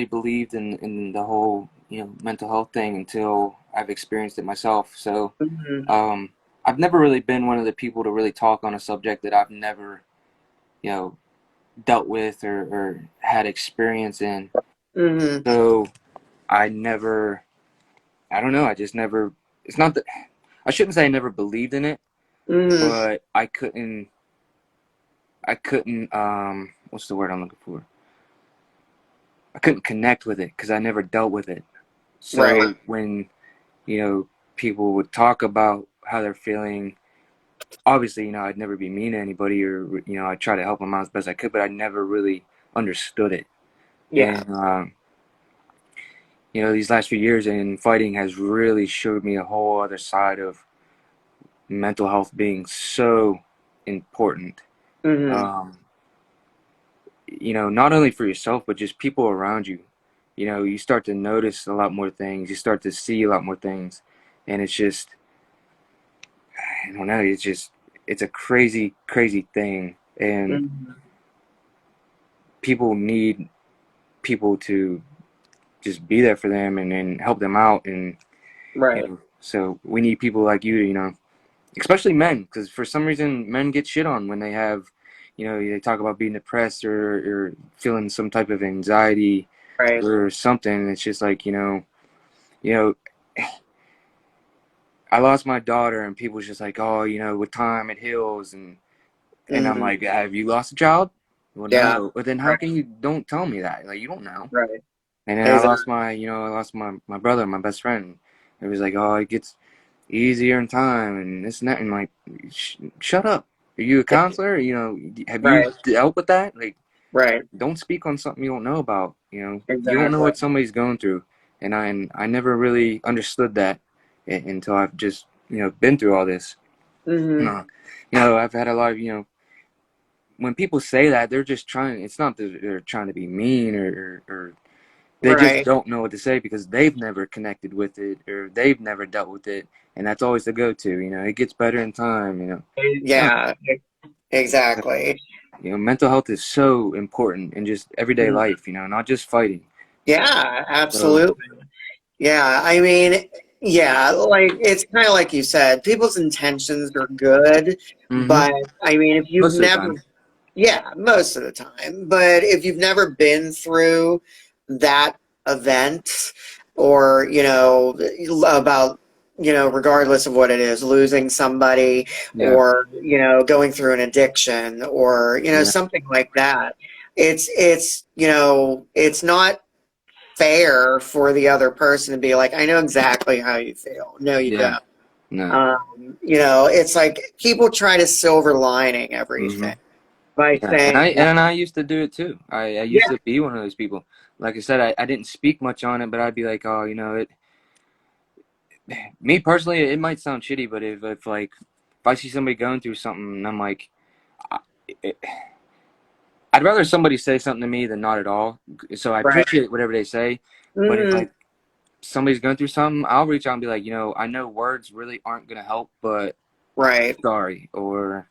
believed in the whole, mental health thing until I've experienced it myself. So, Mhm. um, I've never really been one of the people to really talk on a subject that I've never, you know, dealt with or had experience in. Mhm. So I don't know, I just never, it's not that, I shouldn't say I never believed in it, Mhm. but I couldn't, what's the word I'm looking for? I couldn't connect with it because I never dealt with it. Right. So when, you know, people would talk about how they're feeling, obviously, I'd never be mean to anybody or, I'd try to help them out as best I could, but I never really understood it. Yeah. And, these last few years in fighting has really showed me a whole other side of mental health being so important. Mhm. Um, not only for yourself, but just people around you. You start to notice a lot more things, you start to see a lot more things, and it's just, I don't know, it's a crazy, crazy thing. And Mhm. people need people to just be there for them and help them out. And, Right. so we need people like you, especially men, because for some reason men get shit on when they have, they talk about being depressed or feeling some type of anxiety Right. or something. It's just like, you know, I lost my daughter, and people's just like, oh, with time it heals, and I'm Mhm. like, have you lost a child? Well, Yeah. no. But then how Right. can you don't tell me that? Like, you don't know. Right. And then Exactly. I lost my brother, my best friend. It was like, oh, it gets easier in time and this and that. And like, shut up. Are you a counselor? Have you Right. dealt with that? Like, Right. don't speak on something you don't know about. You don't know Exactly. what somebody's going through. And I never really understood that until I've just, been through all this. Mhm. Uh, I've had a lot of, when people say that, they're just trying, it's not that they're trying to be mean or they just Right. don't know what to say because they've never connected with it or they've never dealt with it. And that's always the go-to, it gets better in time. Yeah. Exactly. mental health is so important in just everyday Mm. life, not just fighting. Yeah, So, absolutely. Yeah, I mean, yeah, like it's kind of like you said, people's intentions are good, hmm but I mean, if you've most of the never, time. yeah, most of the time, but if you've never been through that event or, about, regardless of what it is, losing somebody Yeah, or, going through an addiction or, yeah, something like that, it's not fair for the other person to be like, I know exactly how you feel. No, you yeah, don't. no. It's like people try to silver lining hmm everything by Yeah, and I saying that, and I used to do it too. I used yeah, to be one of those people. Like I said, I didn't speak much on it, but I'd be like, oh, it. Me personally, it might sound shitty, but if like if I see somebody going through something, and I'm like, I, it, I'd rather somebody say something to me than not at all. So I right, appreciate whatever they say, but if mm, like somebody's going through something, I'll reach out and be like, I know words really aren't gonna help, but right, sorry, or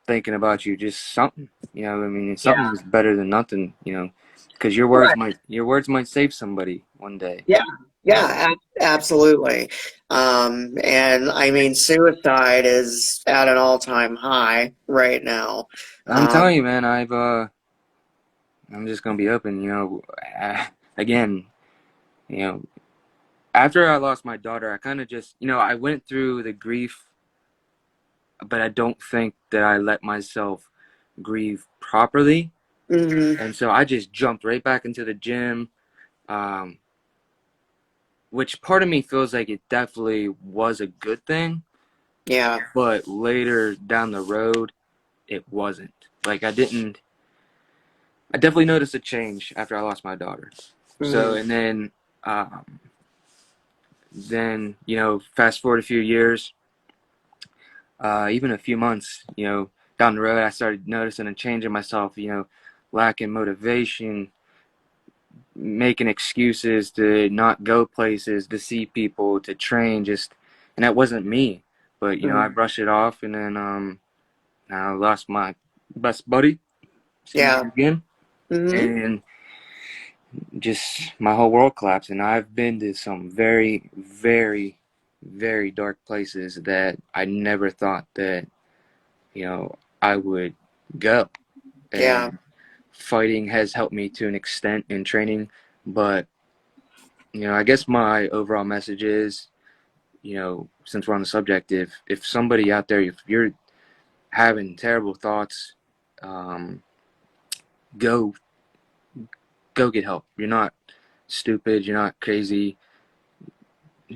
thinking about you, just something. I mean, yeah, something is better than nothing. Because right, your words might save somebody one day. yeah, Um, yeah, absolutely. And I mean, suicide is at an all-time high right now. I'm Um, telling you, man, I'm just gonna be open. Again, you know, after I lost my daughter, I kind of just, I went through the grief, but I don't think that I let myself grieve properly. mhm, And so I just jumped right back into the gym, um, which part of me feels like it definitely was a good thing, yeah, but later down the road, it wasn't. Like I definitely noticed a change after I lost my daughter. So, mhm, and then, fast forward a few years, even a few months, down the road, I started noticing a change in myself, lacking motivation, making excuses to not go places, to see people, to train, and that wasn't me. But, I mhm, brushed it off, and then I lost my best buddy, excuse yeah, me again, mhm, and just my whole world collapsed. And I've been to some very, very, very dark places that I never thought that, I would go. yeah, And fighting has helped me to an extent in training, but I guess my overall message is, since we're on the subject, if somebody out there, if you're having terrible thoughts, um, go go get help. You're not stupid. You're not crazy.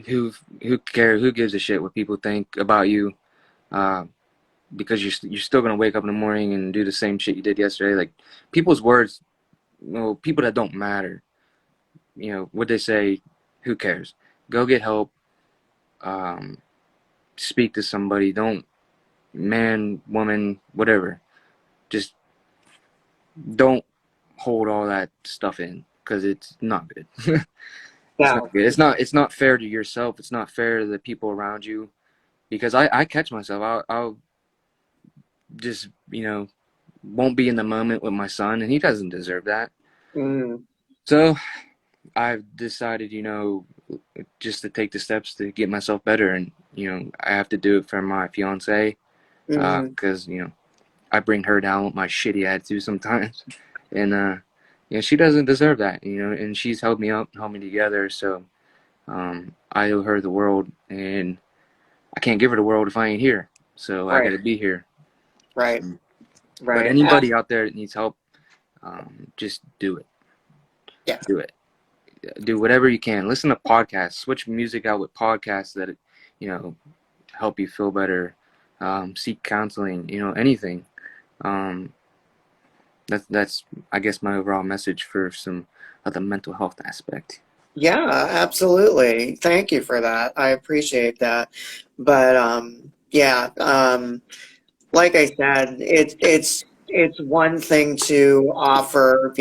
Who cares? Who gives a shit what people think about you? Uh, because you're still gonna wake up in the morning and do the same shit you did yesterday. Like people's words, people that don't matter. What they say. Who cares? Go get help. Um, Speak to somebody. Don't man, woman, whatever. Just don't hold all that stuff in because it's not good. It's yeah, not good. It's not fair to yourself. It's not fair to the people around you. Because I catch myself. I'll just won't be in the moment with my son, and he doesn't deserve that. mhm, So I've decided, just to take the steps to get myself better, and I have to do it for my fiance, mhm, because I bring her down with my shitty attitude sometimes, and she doesn't deserve that, and she's held me up, held me together, so I owe her the world, and I can't give her the world if I ain't here, so I got right, to be here. right, So, but right, anybody out there that needs help, just do it. yeah, Do it. Do whatever you can. Listen to podcasts. Switch music out with podcasts that you know help you feel better. Seek counseling. Anything. Um, that's I guess my overall message for some of the mental health aspect. yeah, absolutely. Thank you for that. I appreciate that. But yeah, like I said, it's one thing to offer,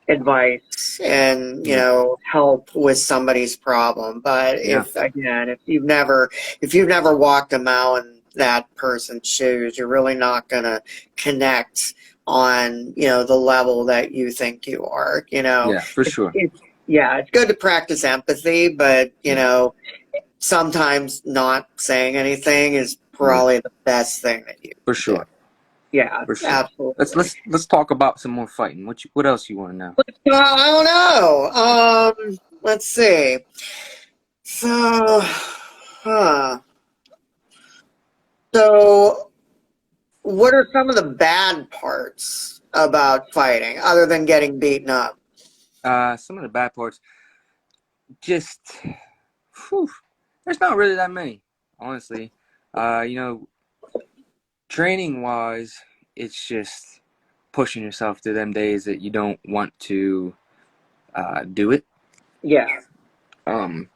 advice and Yeah. help with somebody's problem, but Yeah. if again, if you've never walked a mile that person's shoes. You're really not going to connect on, the level that you think you are, Yeah, for It, sure. it, yeah, it's good to practice empathy, but, Yeah, sometimes not saying anything is yeah, probably the best thing that you for can do. sure, Yeah, for sure. Let's absolutely. let's let's talk about some more fighting. What else you want to know? I don't know. Let's see. So, huh. So, what are some of the bad parts about fighting other than getting beaten up? Some of the bad parts, just, whew, there's not really that many, honestly. You know, training wise, it's just pushing yourself to them days that you don't want to do it. Yeah. Um,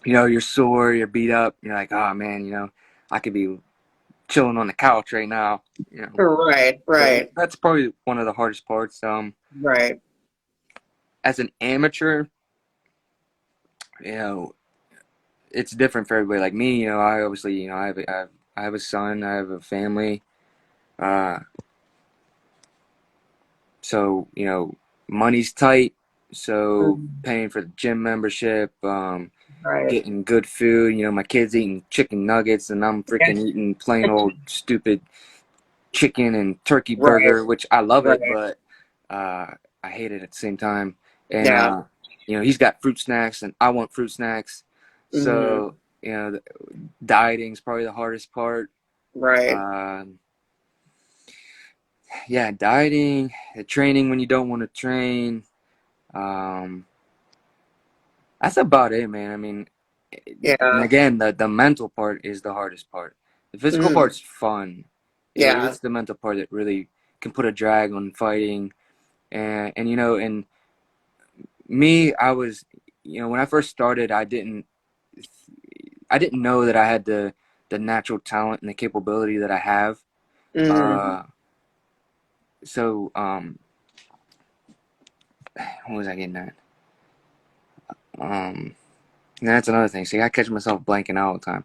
you're sore, you're beat up, you're like, oh man, I could be chilling on the couch right now. Right, So right, that's probably one of the hardest parts. right. As an amateur, you know, it's different for everybody. Like me, I obviously, I have a son, I have a family. Uh, so money's tight. So Mhm. paying for the gym membership, Right. getting good food. My kids eating chicken nuggets, and I'm Yeah. freaking eating plain old stupid chicken and turkey Right, burger, which I love it, right. but uh, I hate it at the same time. And Yeah. he's got fruit snacks, and I want fruit snacks. Hmm. So dieting's probably the hardest part. Right. Uh, yeah, dieting, the training when you don't want to train. Um, that's about it, man. I mean, and Yeah. again, the mental part is the hardest part. The physical Mm. part's fun. Yeah. It's the mental part that really can put a drag on fighting. And and me, I was, when I first started, I didn't know that I had the natural talent and the capability that I have. Mm. Uh, so what was I getting at? And that's another thing. See, I catch myself blanking out all the time.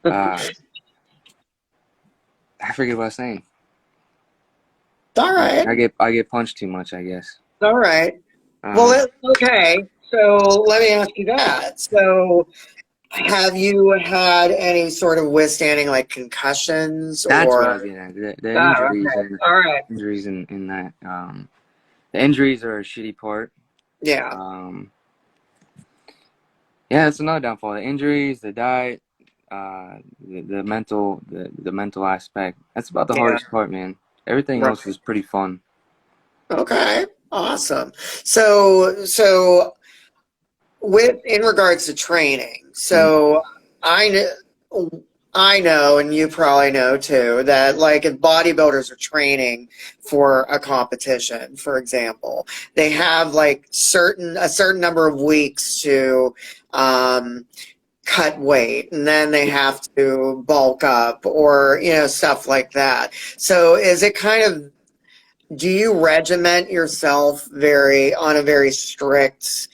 Uh, I forget what I was saying. All right. I get punched too much, I guess. All right. Well, Um, okay. So let me ask you that. So, have you had any sort of withstanding like concussions that's what I or? was getting at. The Oh, injuries okay. and All right. injuries in that. The injuries are a shitty part. Yeah. Um, yeah, it's another downfall. The injuries, the diet, the mental aspect. That's about the Yeah. hardest part, man. Everything Right. else is pretty fun. Okay. Awesome. So with in regards to training, Mm. so I I know, and you probably know too, that like if bodybuilders are training for a competition, for example, they have like a certain number of weeks to um, cut weight, and then they have to bulk up or stuff like that. So is it kind of do you regiment yourself very on a very strict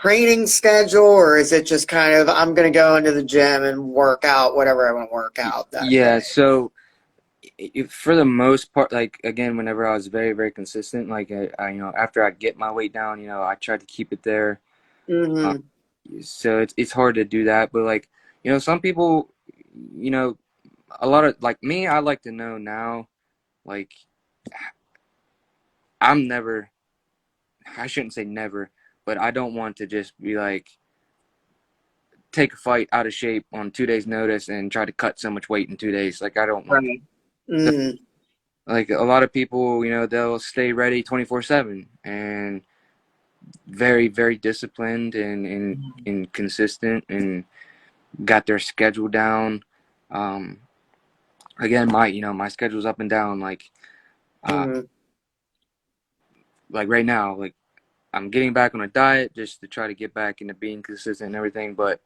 training schedule, or is it just kind of I'm going to go into the gym and work out whatever I want to work out that Yeah, day? so for the most part, like again, whenever I was very, very consistent, like after I get my weight down, I tried to keep it there. Uh, Hmm. so it's hard to do that, but like some people, you know, a lot of like me, I like to know now, like I'm never, I shouldn't say never, but I don't want to just be like take a fight out of shape on 2 days notice and try to cut so much weight in 2 days. Like I don't want Right. that. Mm. Like a lot of people, they'll stay ready 24/7 and very, very disciplined and consistent and got their schedule down. Um, again, my schedule's up and down. Uh, Mm. like right now, like I'm getting back on a diet just to try to get back into being consistent and everything, but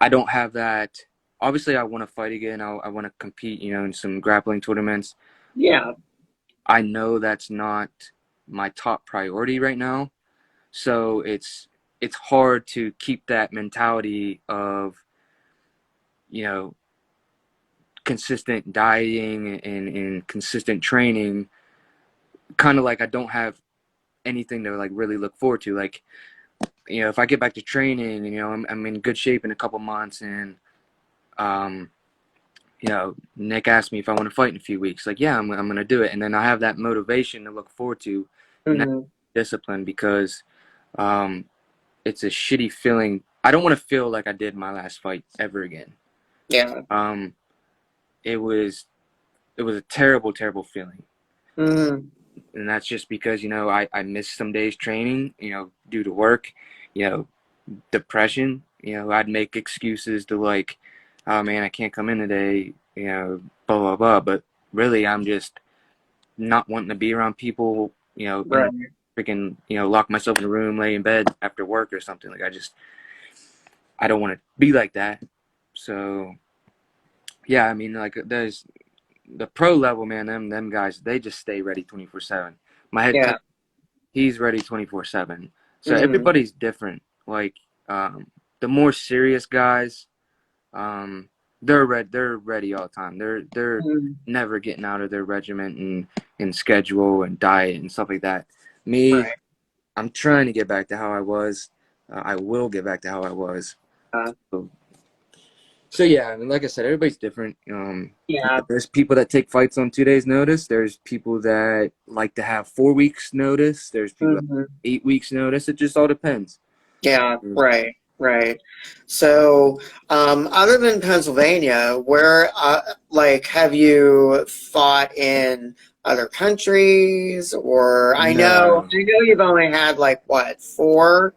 I don't have that. Obviously, I want to fight again. I want to compete, in some grappling tournaments. Yeah. I know that's not my top priority right now. So it's hard to keep that mentality of, you know, consistent dieting and consistent training, kind of like I don't have anything to like really look forward to. Like, you know, if I get back to training, you know, I'm in good shape in a couple months, and you know, Nick asked me if I want to fight in a few weeks. Like, yeah, I'm gonna do it, and then I have that motivation to look forward to, and that Mm-hmm. discipline, because um, it's a shitty feeling. I don't want to feel like I did my last fight ever again. Yeah. Um, it was a terrible, terrible feeling. Mm-hmm. And that's just because, you know, I missed some days training, you know, due to work, you know, depression. You know, I'd make excuses to like, oh man, I can't come in today, you know, blah, blah, blah. But really, I'm just not wanting to be around people, you know, Right. and freaking, you know, lock myself in a room, lay in bed after work or something. Like, I don't want to be like that. So, yeah, I mean, like, there's the pro level, man, them guys, they just stay ready 24/7. My head Yeah. coach, he's ready 24/7. So Mm-hmm. everybody's different. Like, the more serious guys, um, they're ready all the time. They're Mm-hmm. never getting out of their regiment and schedule and diet and stuff like that. Me, Right. I'm trying to get back to how I was. I will get back to how I was. Uh, So yeah, I mean, like I said, everybody's different. You yeah. know, there's people that take fights on 2 days' notice. There's people that like to have 4 weeks' notice. There's people that Mm-hmm. have 8 weeks' notice. It just all depends. Yeah. Right. Right. So, other than Pennsylvania, where, like, have you fought in other countries? Or No, I know you've only had like what, four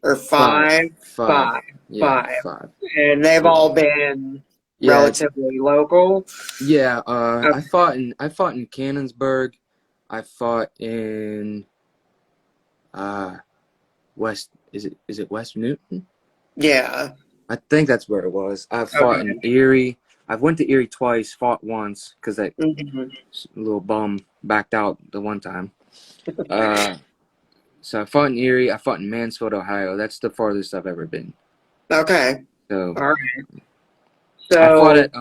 or five, five, five, five, yeah, five, five. and they've So all been yeah, relatively local. yeah. Okay. I fought in Cannonsburg. I fought in uh West. Is it West Newton? Yeah. I think that's where it was. I've fought in Okay. Erie. I've went to Erie twice. Fought once because that Hmm. little bum backed out the one time. Uh, so I fought in Erie. I fought in Mansfield, Ohio. That's the farthest I've ever been. Okay. So All right. I fought So, at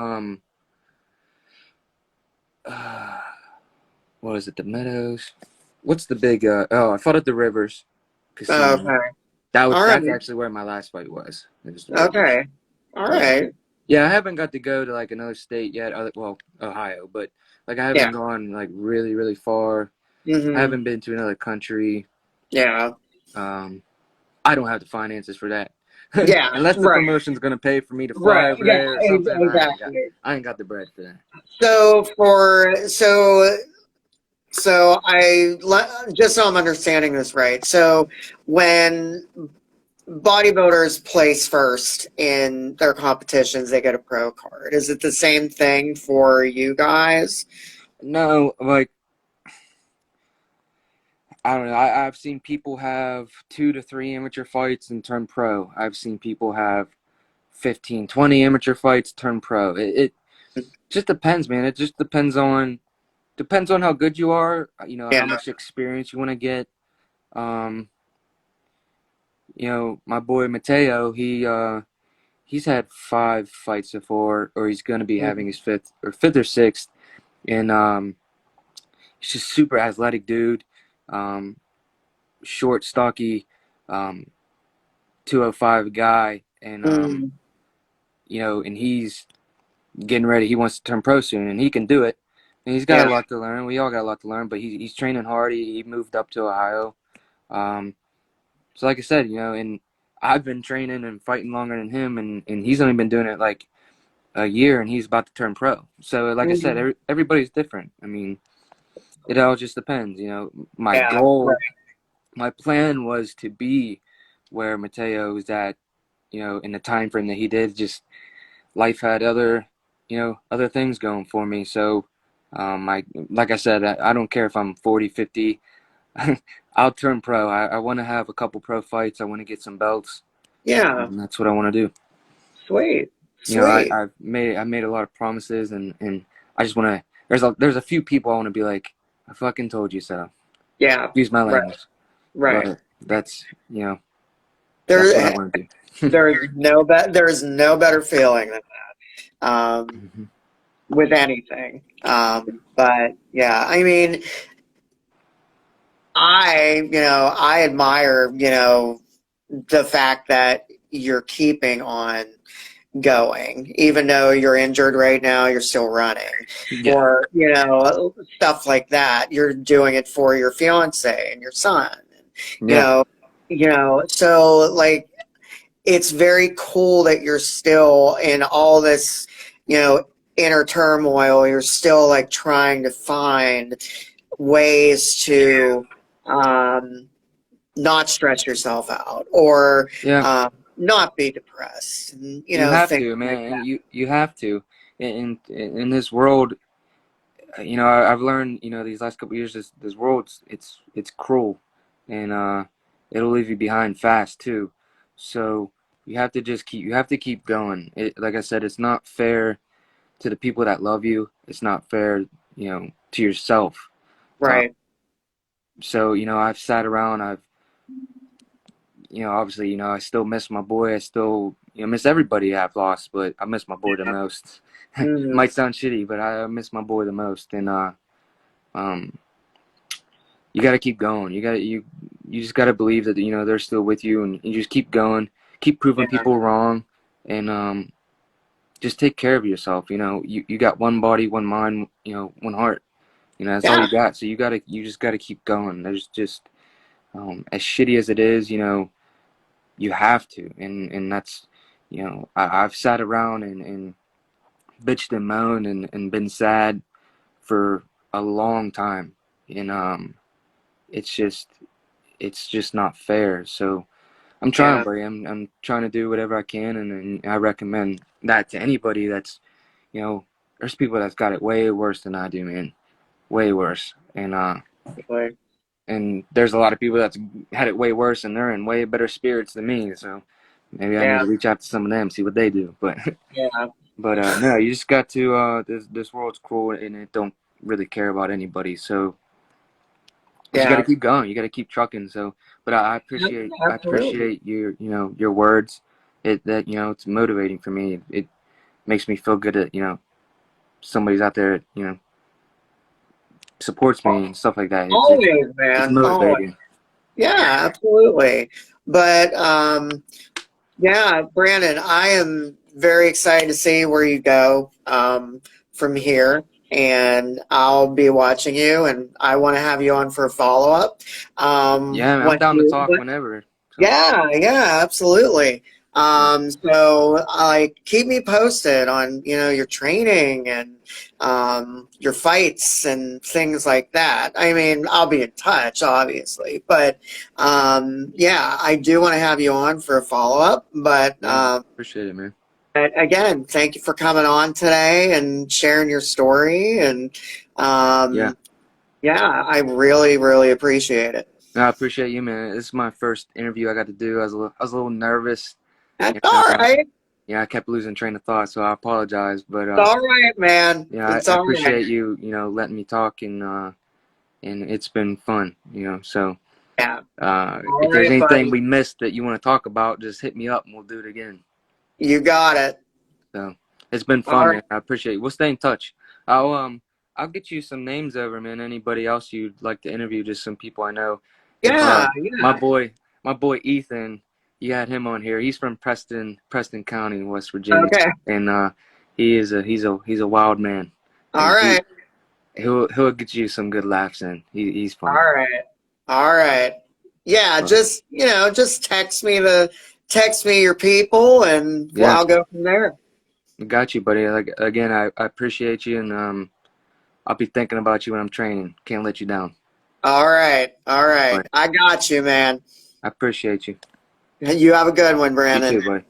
uh, what is it? The Meadows. What's the big? I fought at the Rivers Casino. okay. All That's right. actually where my last fight was. It was the Rivers. Okay. All Yeah. right. Yeah, I haven't got to go to like another state yet. Well, Ohio, but like I Yeah. haven't gone like really, really far. I Hmm. haven't been to another country. Yeah. Um, I don't have the finances for that. Yeah. Unless the Right. promotion's gonna pay for me to fly Right. over Yeah. there or something, Exactly. I ain't got the bread for that. So so just so I'm understanding this right. So when bodybuilders place first in their competitions, they get a pro card. Is it the same thing for you guys? No, like I don't know. I've seen people have 2 to 3 amateur fights and turn pro. I've seen people have 15, 20 amateur fights, turn pro. It just depends, man. It just depends on how good you are. You know, Yeah. how much experience you want to get. Um, you know, my boy Mateo, he's had 5 fights before, or he's going to be having his fifth or sixth, and he's just super athletic dude, um, short, stocky, um, 205 guy, and Mm, you know, and he's getting ready. He wants to turn pro soon, and he can do it. And he's got yeah. a lot to learn. We all got a lot to learn, but he's training hard. He moved up to Ohio. Um, so like I said, you know, and I've been training and fighting longer than him, and he's only been doing it like a year, and he's about to turn pro. So like I said, Mhm. everybody's different. I mean, it all just depends. You know, Yeah. Right. my plan was to be where Mateo was at. You know, in the time frame that he did. Just life had other, you know, other things going for me. So, I like I said, I don't care if I'm 40, 50. I'll turn pro. I want to have a couple pro fights. I want to get some belts. Yeah. And that's what I want to do. Sweet. You know, Sweet. I made a lot of promises, and I just want to. There's a few people I want to be like, I fucking told you so. Yeah. Use my Right. language, Right. but that's, you know, that's what I There, want to do. there's no better feeling than that. Mhm. with anything. But yeah, I mean, I admire, the fact that you're keeping on going, even though you're injured right now, you're still running, Yeah, or, stuff like that. You're doing it for your fiance and your son, you yeah, know, so like, it's very cool that you're still in all this, you know, inner turmoil. You're still like trying to find ways to um, not stress yourself out or yeah. not be depressed, and You have things to, like man. that. You have to. In this world, I've learned, these last couple of years, this world's it's cruel, and it'll leave you behind fast too. So you have to keep going. Like I said, it's not fair to the people that love you. It's not fair, to yourself. Um, Right. so I've sat around. Obviously, I still miss my boy. I still, miss everybody I've lost, but I miss my boy the most. Hmm. Might sound shitty, but I miss my boy the most, and um. you got to keep going. You just got to believe that they're still with you, and you just keep going, keep proving Yeah. people wrong, and just take care of yourself. You got one body, one mind, one heart. That's all Yeah. you got. So you just gotta keep going. There's just as shitty as it is, you have to, and that's I've sat around and bitched and moaned and been sad for a long time, and it's just it's just not fair. So I'm trying, Yeah. buddy. I'm trying to do whatever I can, and I recommend that to anybody that's there's people that's got it way worse than I do, man, way worse, Like, and there's a lot of people that's had it way worse, and they're in way better spirits than me. So maybe I need yeah. to reach out to some of them, see what they do. But Yeah. no, you just got to this world's cruel, and it don't really care about anybody. So you just got to Yeah. keep going. You got to keep trucking. So, but I Absolutely. appreciate your words. That it's motivating for me. It makes me feel good that somebody's out there supports me and stuff like that. Always, It's man. Always. motivating. Yeah, absolutely. But yeah, Brandon, I am very excited to see where you go from here, and I'll be watching you, and I want to have you on for a follow up. Yeah, man, I'm Once down to you, talk whenever. So yeah, yeah, absolutely. yeah, So like keep me posted on, your training and your fights and things like that. I mean, I'll be in touch, obviously, but yeah, I do want to have you on for a follow-up. But yeah, appreciate it, man. again, thank you for coming on today and sharing your story. And Yeah, um, yeah, I really, really appreciate it. no, I appreciate you, man. This is my first interview I got to do. I was a little nervous, That's and all right. I kept losing train of thought, so I apologize. But It's all right, man. It's I all right. appreciate you, letting me talk, and it's been fun, So Yeah. if All there's right, anything buddy. we missed that you want to talk about, just hit me up and we'll do it again. You got it. So it's been All fun, right. man. I appreciate it. We'll stay in touch. I'll um I'll get you some names over, man. Anybody else you'd like to interview, just some people I know. If Yeah, my yeah. boy Ethan, you had him on here. He's from Preston County, West Virginia, Okay. and he's a wild man, All and right. he'll get you some good laughs in. He's All fun. right. All right. Yeah, But just text me your people, and yeah, I'll go from there. got you, buddy. Like again, I appreciate you, and I'll be thinking about you when I'm training. Can't let you down. All right. All right. But I got you, man. I appreciate you. You have a good one, You Brandon. too, buddy.